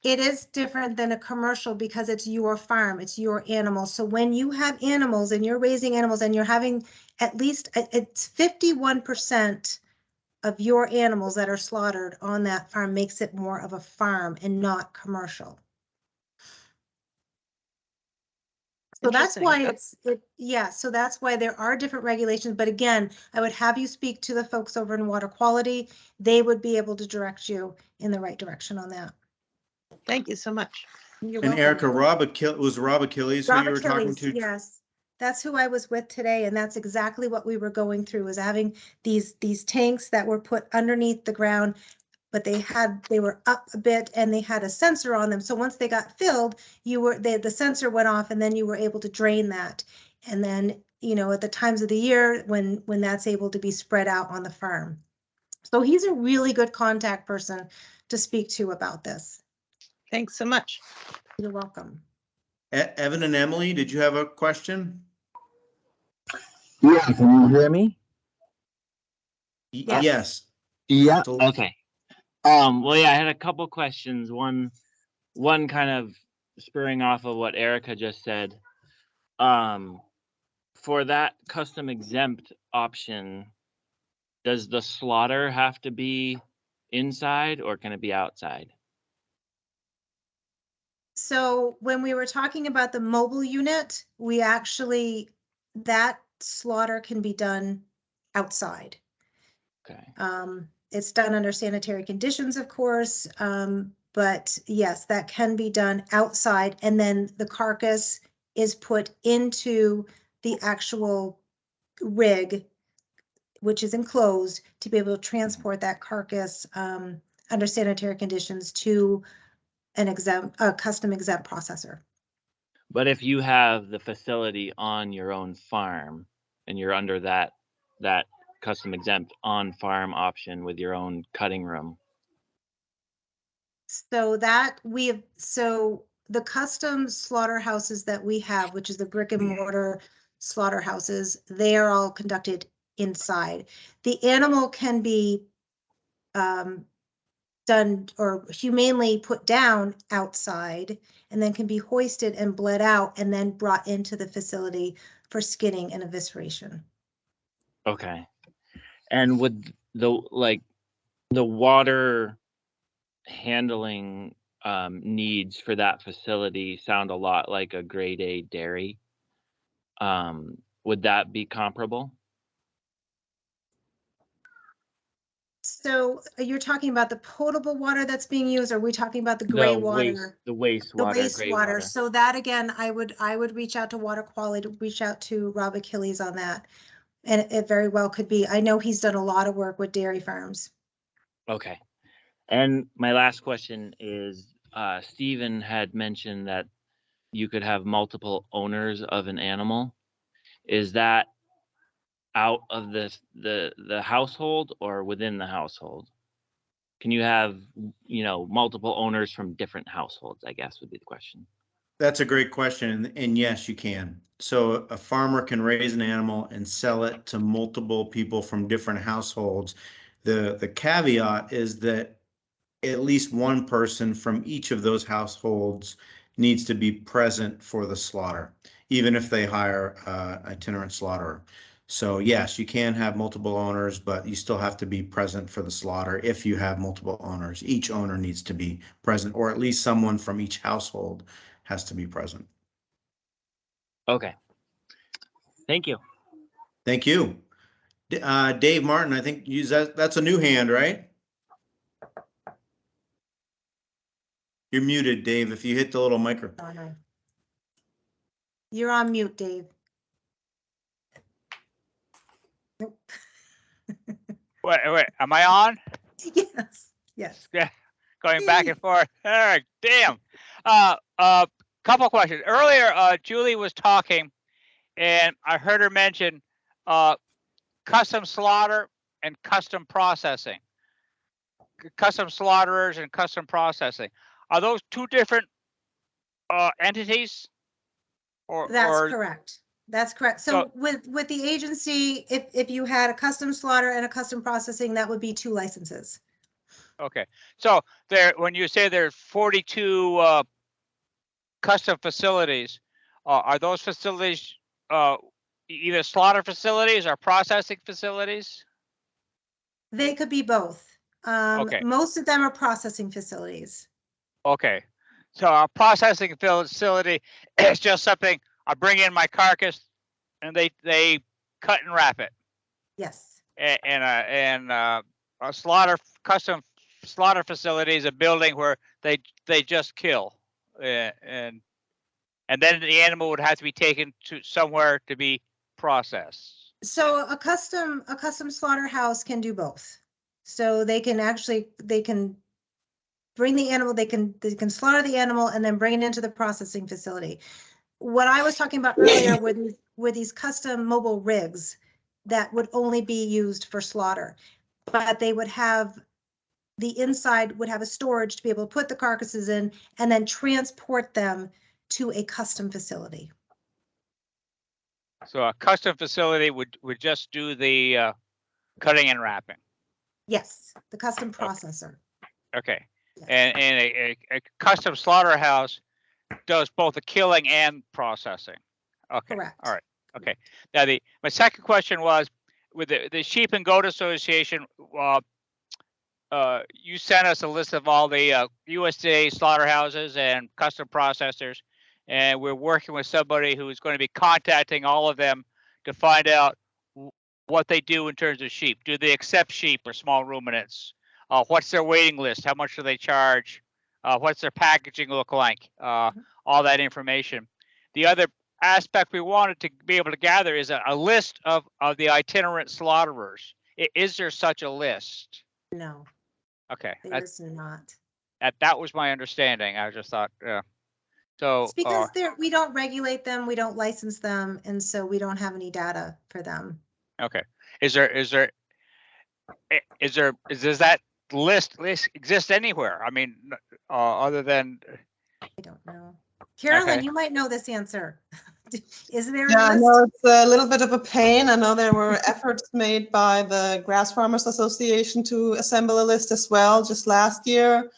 Speaker 2: it is different than a commercial because it's your farm, it's your animal. So when you have animals and you're raising animals and you're having at least, it's 51% of your animals that are slaughtered on that farm makes it more of a farm and not commercial. So that's why so that's why there are different regulations. But again, I would have you speak to the folks over in water quality. They would be able to direct you in the right direction on that.
Speaker 10: Thank you so much.
Speaker 2: You're
Speaker 1: And
Speaker 2: welcome.
Speaker 1: Erica, was Rob Achilles who you were talking to?
Speaker 2: Yes, that's who I was with today, and that's exactly what we were going through, was having these tanks that were put underneath the ground, but they were up a bit and they had a sensor on them. So once they got filled, the sensor went off, and then you were able to drain that. And then, at the times of the year when that's able to be spread out on the farm. So he's a really good contact person to speak to about this.
Speaker 10: Thanks so much.
Speaker 2: You're welcome.
Speaker 1: Evan and Emily, did you have a question?
Speaker 11: Yeah, can you hear me?
Speaker 1: Yes.
Speaker 11: Yeah.
Speaker 1: So-
Speaker 11: Okay. Well, yeah, I had a couple questions. One kind of spurring off of what Erica just said. For that custom exempt option, does the slaughter have to be inside or can it be outside?
Speaker 2: So when we were talking about the mobile unit, that slaughter can be done outside.
Speaker 11: Okay.
Speaker 2: It's done under sanitary conditions, of course, but yes, that can be done outside, and then the carcass is put into the actual rig, which is enclosed, to be able to transport that carcass under sanitary conditions to a custom exempt processor.
Speaker 11: But if you have the facility on your own farm and you're under that custom exempt on farm option with your own cutting room.
Speaker 2: So the custom slaughterhouses that we have, which is the brick and mortar slaughterhouses, they are all conducted inside. The animal can be done or humanely put down outside, and then can be hoisted and bled out and then brought into the facility for skinning and evisceration.
Speaker 11: Okay. And would the water handling needs for that facility sound a lot like a grade A dairy? Would that be comparable?
Speaker 2: So you're talking about the potable water that's being used, or are we talking about the gray water?
Speaker 11: The
Speaker 2: The
Speaker 11: wastewater, gray
Speaker 2: wastewater.
Speaker 11: water.
Speaker 2: So that again, I would reach out to water quality, reach out to Rob Achilles on that. And it very well could be. I know he's done a lot of work with dairy farms.
Speaker 11: Okay. And my last question is, Stephen had mentioned that you could have multiple owners of an animal. Is that out of the household or within the household? Can you have, multiple owners from different households, I guess would be the question.
Speaker 1: That's a great question, and yes, you can. So a farmer can raise an animal and sell it to multiple people from different households. The caveat is that at least one person from each of those households needs to be present for the slaughter, even if they hire itinerant slaughterer. So yes, you can have multiple owners, but you still have to be present for the slaughter. If you have multiple owners, each owner needs to be present, or at least someone from each household has to be present.
Speaker 11: Okay. Thank you.
Speaker 1: Thank you. Dave Martin, I think that's a new hand, right? You're muted, Dave, if you hit the little microphone.
Speaker 2: You're on mute, Dave.
Speaker 7: Wait, am I on?
Speaker 2: Yes, yes.
Speaker 7: Yeah, going back and forth. All right, damn. Couple questions. Earlier, Julie was talking, and I heard her mention custom slaughter and custom processing. Custom slaughterers and custom processing. Are those two different entities?
Speaker 2: That's correct. That's correct. So with the agency, if you had a custom slaughter and a custom processing, that would be 2 licenses.
Speaker 7: Okay. So when you say there's 42 custom facilities, are those facilities either slaughter facilities or processing facilities?
Speaker 2: They could be both.
Speaker 7: Okay.
Speaker 2: Most of them are processing facilities.
Speaker 7: Okay. So a processing facility is just something I bring in my carcass and they cut and wrap it.
Speaker 2: Yes.
Speaker 7: And a custom slaughter facility is a building where they just kill, and then the animal would have to be taken to somewhere to be processed.
Speaker 2: So a custom slaughterhouse can do both. So they can bring the animal, they can slaughter the animal and then bring it into the processing facility. What I was talking about earlier with these custom mobile rigs that would only be used for slaughter, but they would have the inside would have a storage to be able to put the carcasses in and then transport them to a custom facility.
Speaker 7: So a custom facility would just do the cutting and wrapping.
Speaker 2: Yes, the custom processor.
Speaker 7: Okay.
Speaker 2: Yes.
Speaker 7: And a custom slaughterhouse does both the killing and processing. Okay.
Speaker 2: Correct.
Speaker 7: All right. Okay. Now my second question was with the Sheep and Goat Association. You sent us a list of all the USDA slaughterhouses and custom processors, and we're working with somebody who is going to be contacting all of them to find out what they do in terms of sheep. Do they accept sheep or small ruminants? What's their waiting list? How much do they charge? What's their packaging look like? All that information. The other aspect we wanted to be able to gather is a list of the itinerant slaughterers. Is there such a list?
Speaker 2: No.
Speaker 7: Okay.
Speaker 2: There's not.
Speaker 7: That was my understanding. I just thought, so.
Speaker 2: It's because we don't regulate them, we don't license them, and so we don't have any data for them.
Speaker 7: Okay. Does that list exist anywhere? I mean, other than.
Speaker 2: I don't know. Carolyn,
Speaker 7: Okay.
Speaker 2: you might know this answer. Is there
Speaker 9: Yeah,
Speaker 2: a
Speaker 9: I
Speaker 2: list?
Speaker 9: know it's a little bit of a pain. I know there were efforts made by the Grass Farmers Association to assemble a list as well just last year.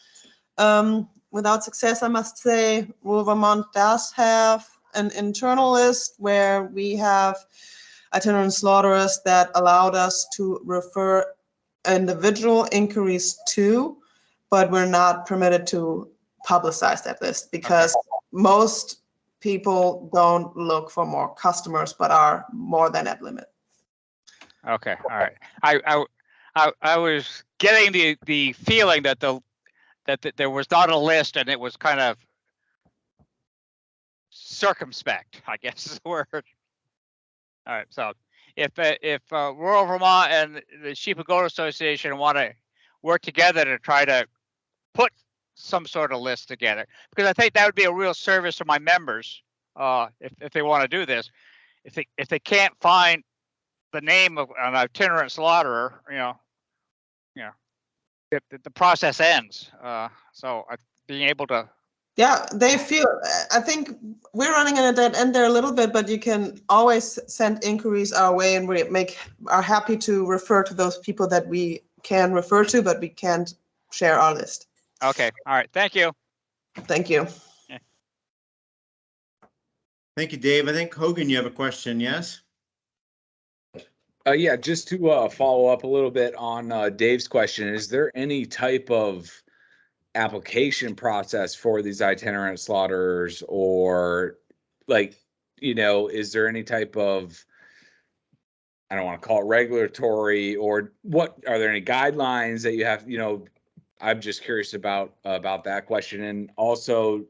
Speaker 9: Without success, I must say. Rural Vermont does have an internal list where we have itinerant slaughterers that allowed us to refer individual inquiries to, but we're not permitted to publicize that list because most people don't look for more customers, but are more than at limit.
Speaker 7: Okay. All right. I was getting the feeling that that there was not a list and it was kind of circumspect, I guess is the word. All right, so if rural Vermont and the Sheep and Goat Association want to work together to try to put some sort of list together, because I think that would be a real service to my members, if they want to do this. If they can't find the name of an itinerant slaughterer, the process ends. So being able to.
Speaker 9: Yeah, they feel, I think we're running in a dead end there a little bit, but you can always send inquiries our way, and we are happy to refer to those people that we can refer to, but we can't share our list.
Speaker 7: Okay, all right, thank you.
Speaker 9: Thank you.
Speaker 7: Yeah.
Speaker 1: Thank you, Dave. I think Hogan, you have a question, yes?
Speaker 8: Yeah, just to follow up a little bit on Dave's question, is there any type of application process for these itinerant slaughterers, or like, is there any type of, I don't want to call it regulatory, or what, are there any guidelines that you have, I'm just curious about that question. And also,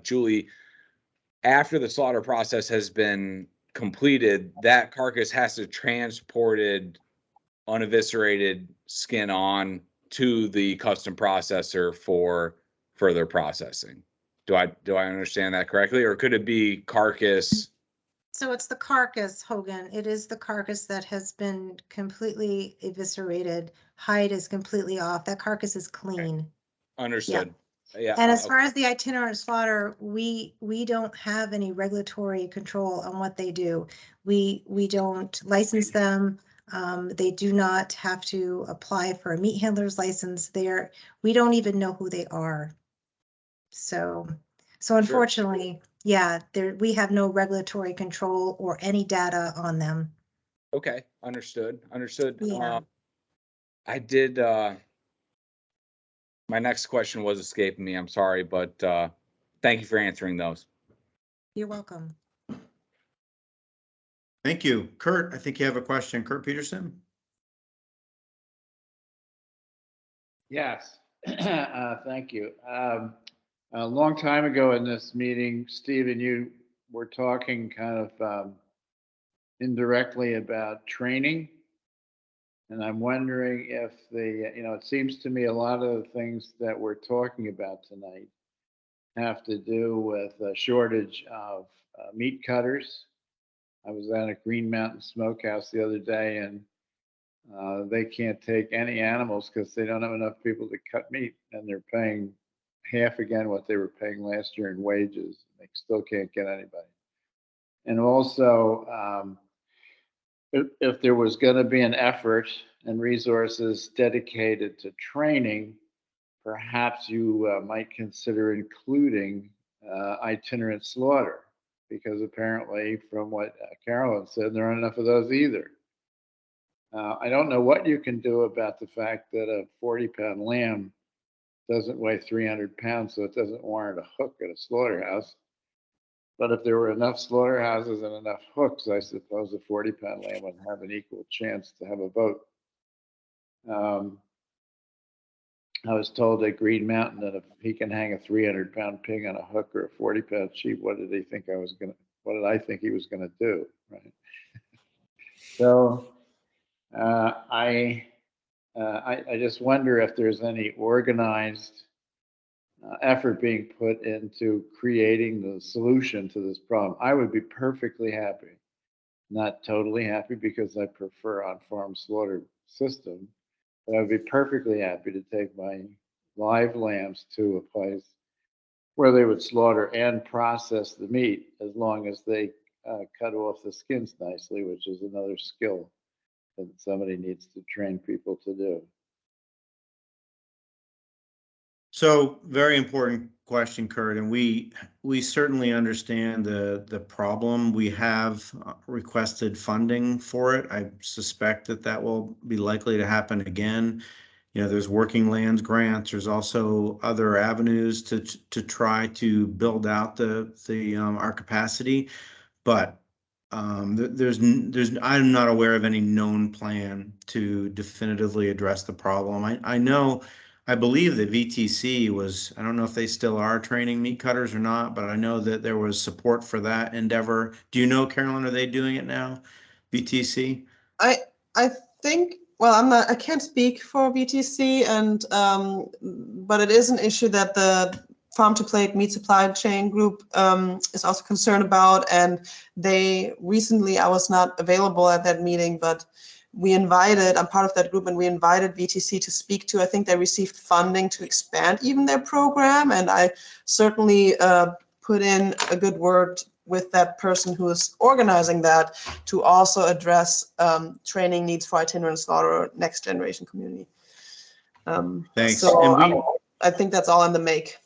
Speaker 8: Julie, after the slaughter process has been completed, that carcass has to transported uneviscerated skin on to the custom processor for further processing. Do I understand that correctly, or could it be carcass?
Speaker 2: So it's the carcass, Hogan. It is the carcass that has been completely eviscerated. Hide is completely off. That carcass is clean.
Speaker 8: Understood. Yeah.
Speaker 2: And as far as the itinerant slaughter, we don't have any regulatory control on what they do. We don't license them. They do not have to apply for a meat handler's license. We don't even know who they are. So unfortunately, yeah, we have no regulatory control or any data on them.
Speaker 8: Okay, understood.
Speaker 2: Yeah.
Speaker 8: I did, my next question was escaping me, I'm sorry, but thank you for answering those.
Speaker 2: You're welcome.
Speaker 1: Thank you. Kurt, I think you have a question. Kurt Peterson?
Speaker 6: Yes, thank you. A long time ago in this meeting, Steve and you were talking kind of indirectly about training. And I'm wondering if it seems to me a lot of the things that we're talking about tonight have to do with a shortage of meat cutters. I was at a Green Mountain Smokehouse the other day, and they can't take any animals because they don't have enough people to cut meat, and they're paying half again what they were paying last year in wages. They still can't get anybody. And also, if there was going to be an effort and resources dedicated to training, perhaps you might consider including itinerant slaughter, because apparently, from what Carolyn said, there aren't enough of those either. I don't know what you can do about the fact that a 40-pound lamb doesn't weigh 300 pounds, so it doesn't warrant a hook at a slaughterhouse. But if there were enough slaughterhouses and enough hooks, I suppose a 40-pound lamb would have an equal chance to have a vote. I was told at Green Mountain that if he can hang a 300-pound pig on a hook or a 40-pound sheep, what did I think he was gonna do, right? So I just wonder if there's any organized effort being put into creating the solution to this problem. I would be perfectly happy, not totally happy because I prefer on-farm slaughter system, but I would be perfectly happy to take my live lambs to a place where they would slaughter and process the meat, as long as they cut off the skins nicely, which is another skill that somebody needs to train people to do.
Speaker 1: So very important question, Kurt, and we certainly understand the problem. We have requested funding for it. I suspect that will be likely to happen again. There's working lands grants. There's also other avenues to try to build out our capacity. But I'm not aware of any known plan to definitively address the problem. I believe that VTC was, I don't know if they still are training meat cutters or not, but I know that there was support for that endeavor. Do you know, Carolyn, are they doing it now? VTC?
Speaker 9: I think, well, I can't speak for VTC, and but it is an issue that the Farm to Plate Meat Supply Chain Group is also concerned about. And they recently, I was not available at that meeting, but I'm part of that group, and we invited VTC to speak to. I think they received funding to expand even their program, and I certainly put in a good word with that person who is organizing that to also address training needs for itinerant slaughter next generation community.
Speaker 1: Thanks.
Speaker 9: So
Speaker 1: And
Speaker 9: I think that's all in the make.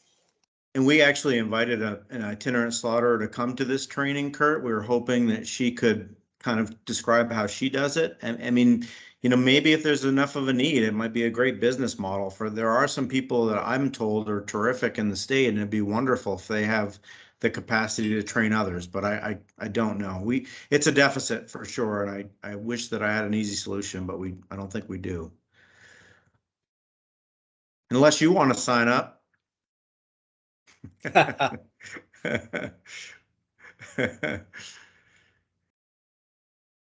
Speaker 1: And we actually invited an itinerant slaughterer to come to this training, Kurt. We were hoping that she could kind of describe how she does it. And I mean, maybe if there's enough of a need, it might be a great business model there are some people that I'm told are terrific in the state, and it'd be wonderful if they have the capacity to train others, but I don't know. It's a deficit for sure. And I wish that I had an easy solution, but I don't think we do. Unless you want to sign up.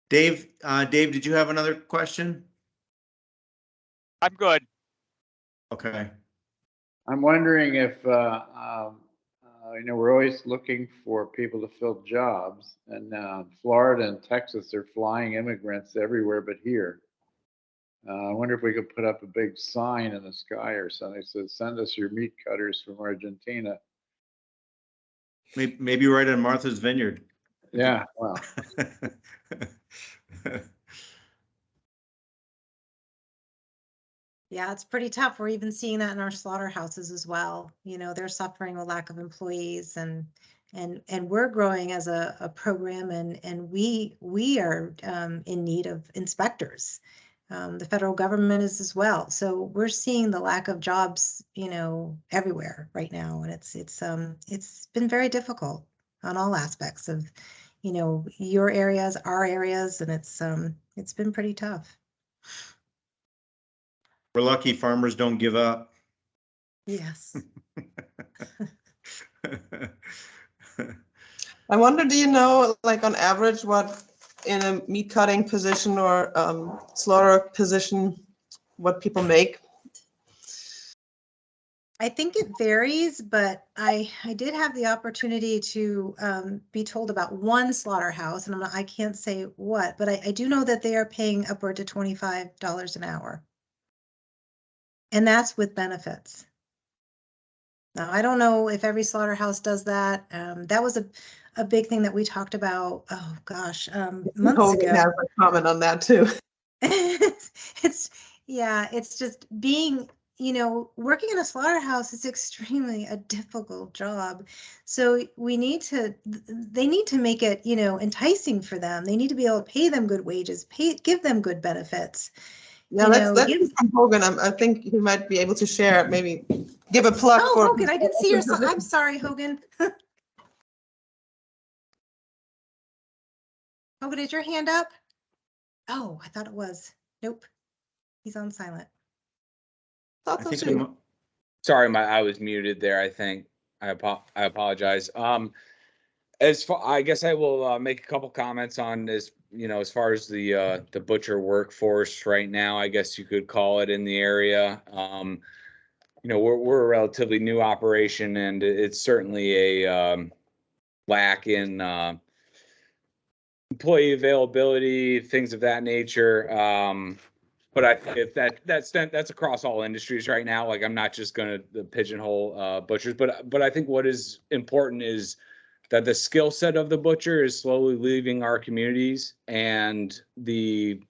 Speaker 1: Dave, did you have another question?
Speaker 7: I'm good.
Speaker 1: Okay.
Speaker 6: I'm wondering if, we're always looking for people to fill jobs, and Florida and Texas are flying immigrants everywhere but here. I wonder if we could put up a big sign in the sky or something that says, "Send us your meat cutters from Argentina."
Speaker 1: Maybe right in Martha's Vineyard.
Speaker 6: Yeah, well.
Speaker 2: Yeah, it's pretty tough. We're even seeing that in our slaughterhouses as well. They're suffering a lack of employees, and we're growing as a program, and we are in need of inspectors. The federal government is as well. So we're seeing the lack of jobs, everywhere right now, and it's been very difficult on all aspects of, your areas, our areas, and it's been pretty tough.
Speaker 1: We're lucky farmers don't give up.
Speaker 2: Yes.
Speaker 9: I wonder, do you know, like on average, what in a meat cutting position or slaughter position, what people make?
Speaker 2: I think it varies, but I did have the opportunity to be told about one slaughterhouse, and I can't say what, but I do know that they are paying upward to $25 an hour. And that's with benefits. Now, I don't know if every slaughterhouse does that. That was a big thing that we talked about, oh gosh, months
Speaker 9: Hogan
Speaker 2: ago.
Speaker 9: has a comment on that too.
Speaker 2: It's just being, working in a slaughterhouse is extremely a difficult job. So they need to make it, enticing for them. They need to be able to pay them good wages, give them good benefits.
Speaker 9: Yeah, let's hear from Hogan. I think he might be able to share, maybe give a plug for.
Speaker 2: Hogan, I didn't see your, I'm sorry, Hogan. Hogan, is your hand up? Oh, I thought it was. Nope. He's on silent.
Speaker 8: Sorry, I was muted there, I think. I apologize. I guess I will make a couple comments on this, as far as the butcher workforce right now, I guess you could call it, in the area. We're a relatively new operation, and it's certainly a lack in employee availability, things of that nature. But I think if that's across all industries right now. Like, I'm not just going to pigeonhole butchers, but I think what is important is that the skill set of the butcher is slowly leaving our communities, and the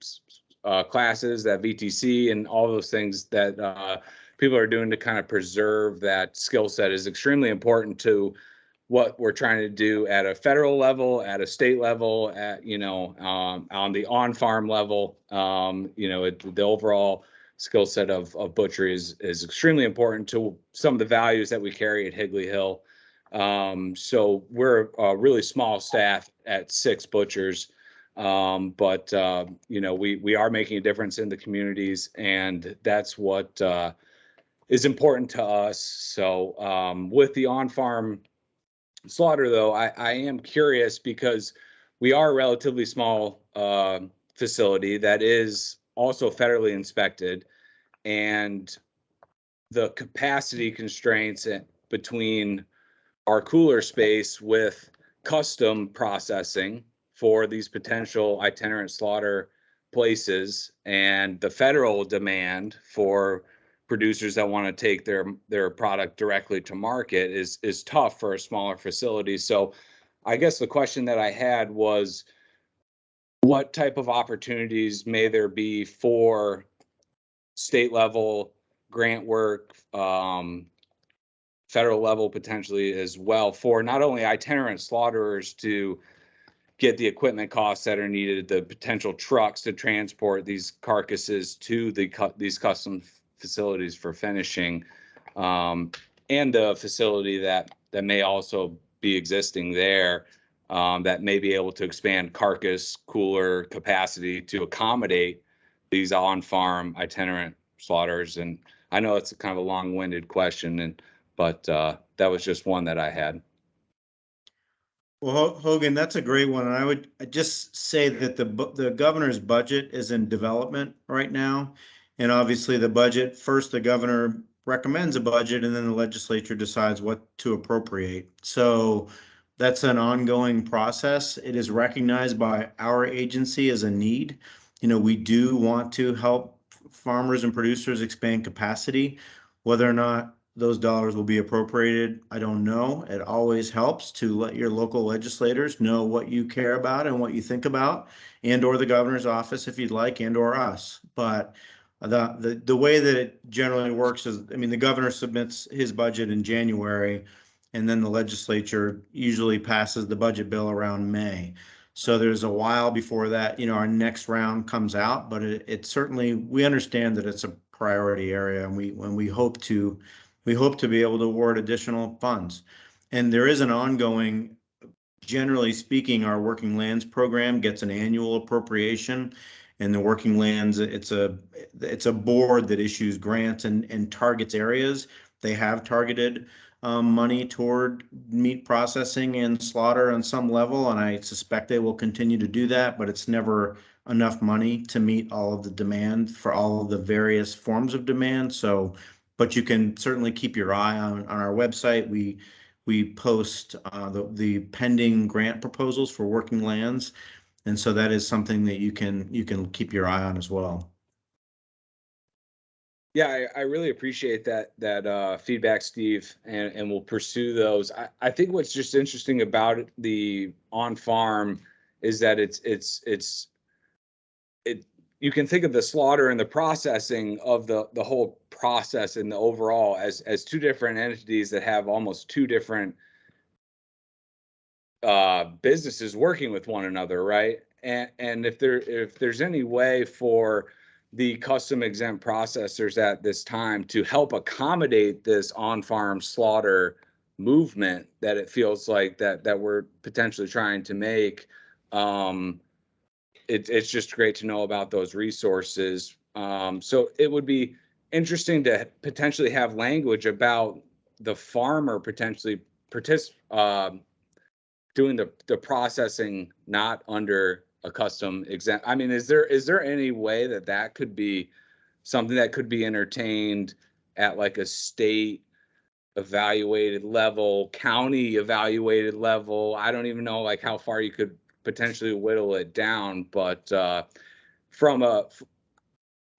Speaker 8: classes that VTC and all those things that people are doing to kind of preserve that skill set is extremely important to what we're trying to do at a federal level, at a state level, at, on the on-farm level. The overall skill set of butchery is extremely important to some of the values that we carry at Higley Hill. So we're a really small staff at 6 butchers. But you know, we are making a difference in the communities, and that's what is important to us. So with the on-farm slaughter, though, I am curious because we are a relatively small facility that is also federally inspected, and the capacity constraints between our cooler space with custom processing for these potential itinerant slaughter places and the federal demand for producers that want to take their product directly to market is tough for a smaller facility. So I guess the question that I had was, what type of opportunities may there be for state level grant work, federal level potentially as well, for not only itinerant slaughterers to get the equipment costs that are needed, the potential trucks to transport these carcasses to these custom facilities for finishing, and the facility that may also be existing there, that may be able to expand carcass cooler capacity to accommodate these on-farm itinerant slaughters. And I know it's kind of a long-winded question, but that was just one that I had.
Speaker 1: Well, Hogan, that's a great one. And I would just say that the governor's budget is in development right now. And obviously the budget, first the governor recommends a budget and then the legislature decides what to appropriate. So that's an ongoing process. It is recognized by our agency as a need. You know, we do want to help farmers and producers expand capacity. Whether or not those dollars will be appropriated, I don't know. It always helps to let your local legislators know what you care about and what you think about, and or the governor's office if you'd like, and or us. But the way that it generally works is, I mean, the governor submits his budget in January, and then the legislature usually passes the budget bill around May. So there's a while before that, you know, our next round comes out, but it certainly, we understand that it's a priority area, and we hope to be able to award additional funds. And there is an ongoing, generally speaking, our working lands program gets an annual appropriation. And the working lands, it's a board that issues grants and targets areas. They have targeted money toward meat processing and slaughter on some level, and I suspect they will continue to do that, but it's never enough money to meet all of the demand for all of the various forms of demand. So, but you can certainly keep your eye on our website. We post the pending grant proposals for working lands, and so that is something that you can keep your eye on as well.
Speaker 8: Yeah, I really appreciate that feedback, Steve, and we'll pursue those. I think what's just interesting about the on-farm is that you can think of the slaughter and the processing of the whole process and the overall as two different entities that have almost two different businesses working with one another, right? And if there's any way for the custom exempt processors at this time to help accommodate this on-farm slaughter movement that it feels like that we're potentially trying to make, it's just great to know about those resources. So it would be interesting to potentially have language about the farmer potentially doing the processing not under a custom exempt. I mean, is there any way that could be something that could be entertained at like a state evaluated level, county evaluated level? I don't even know like how far you could potentially whittle it down, but from a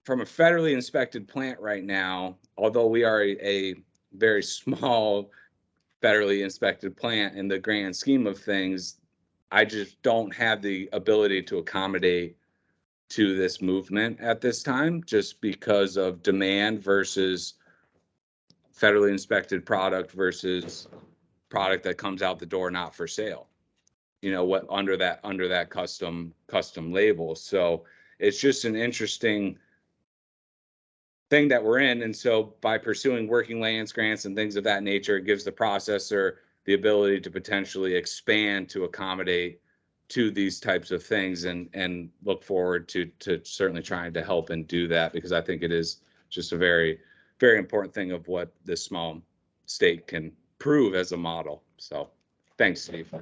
Speaker 8: federally inspected plant right now, although we are a very small federally inspected plant in the grand scheme of things, I just don't have the ability to accommodate to this movement at this time, just because of demand versus federally inspected product versus product that comes out the door not for sale. You know, what under that custom label. So it's just an interesting thing that we're in. And so by pursuing working lands grants and things of that nature, it gives the processor the ability to potentially expand to accommodate to these types of things, and look forward to certainly trying to help and do that, because I think it is just a very, very important thing of what this small state can prove as a model. So thanks, Steve.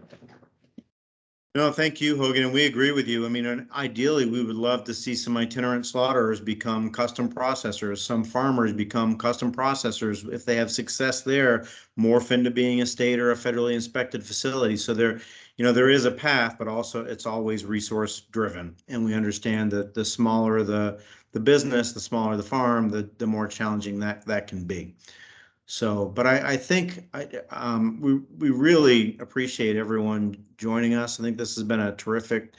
Speaker 1: No, thank you, Hogan, and we agree with you. I mean, ideally, we would love to see some itinerant slaughterers become custom processors, some farmers become custom processors. If they have success there, morph into being a state or a federally inspected facility. So there, there is a path, but also it's always resource driven. And we understand that the smaller the business, the smaller the farm, the more challenging that can be. So, but I think we really appreciate everyone joining us. I think this has been a terrific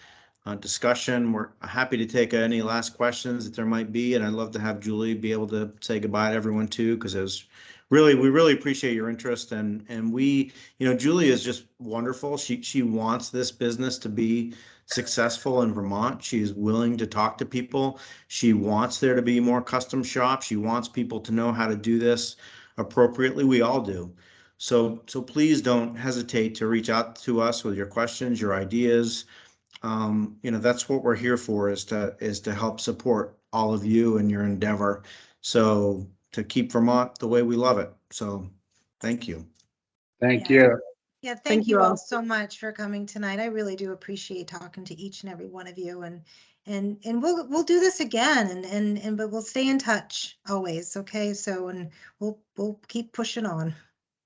Speaker 1: discussion. We're happy to take any last questions that there might be, and I'd love to have Julie be able to say goodbye to everyone too, because we really appreciate your interest, and we, Julie is just wonderful. She wants this business to be successful in Vermont. She is willing to talk to people. She wants there to be more custom shops. She wants people to know how to do this appropriately. We all do. So please don't hesitate to reach out to us with your questions, your ideas. That's what we're here for, is to help support all of you in your endeavor. So to keep Vermont the way we love it. So thank you.
Speaker 6: Thank
Speaker 2: Yeah.
Speaker 6: you.
Speaker 2: Yeah, thank
Speaker 9: Thank
Speaker 2: you
Speaker 9: you
Speaker 2: all
Speaker 9: all.
Speaker 2: so much for coming tonight. I really do appreciate talking to each and every one of you, and we'll do this again, and but we'll stay in touch always, okay? So, and we'll keep pushing on.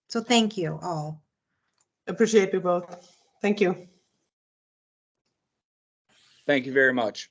Speaker 2: So thank you all.
Speaker 9: Appreciate you both. Thank you.
Speaker 8: Thank you very much.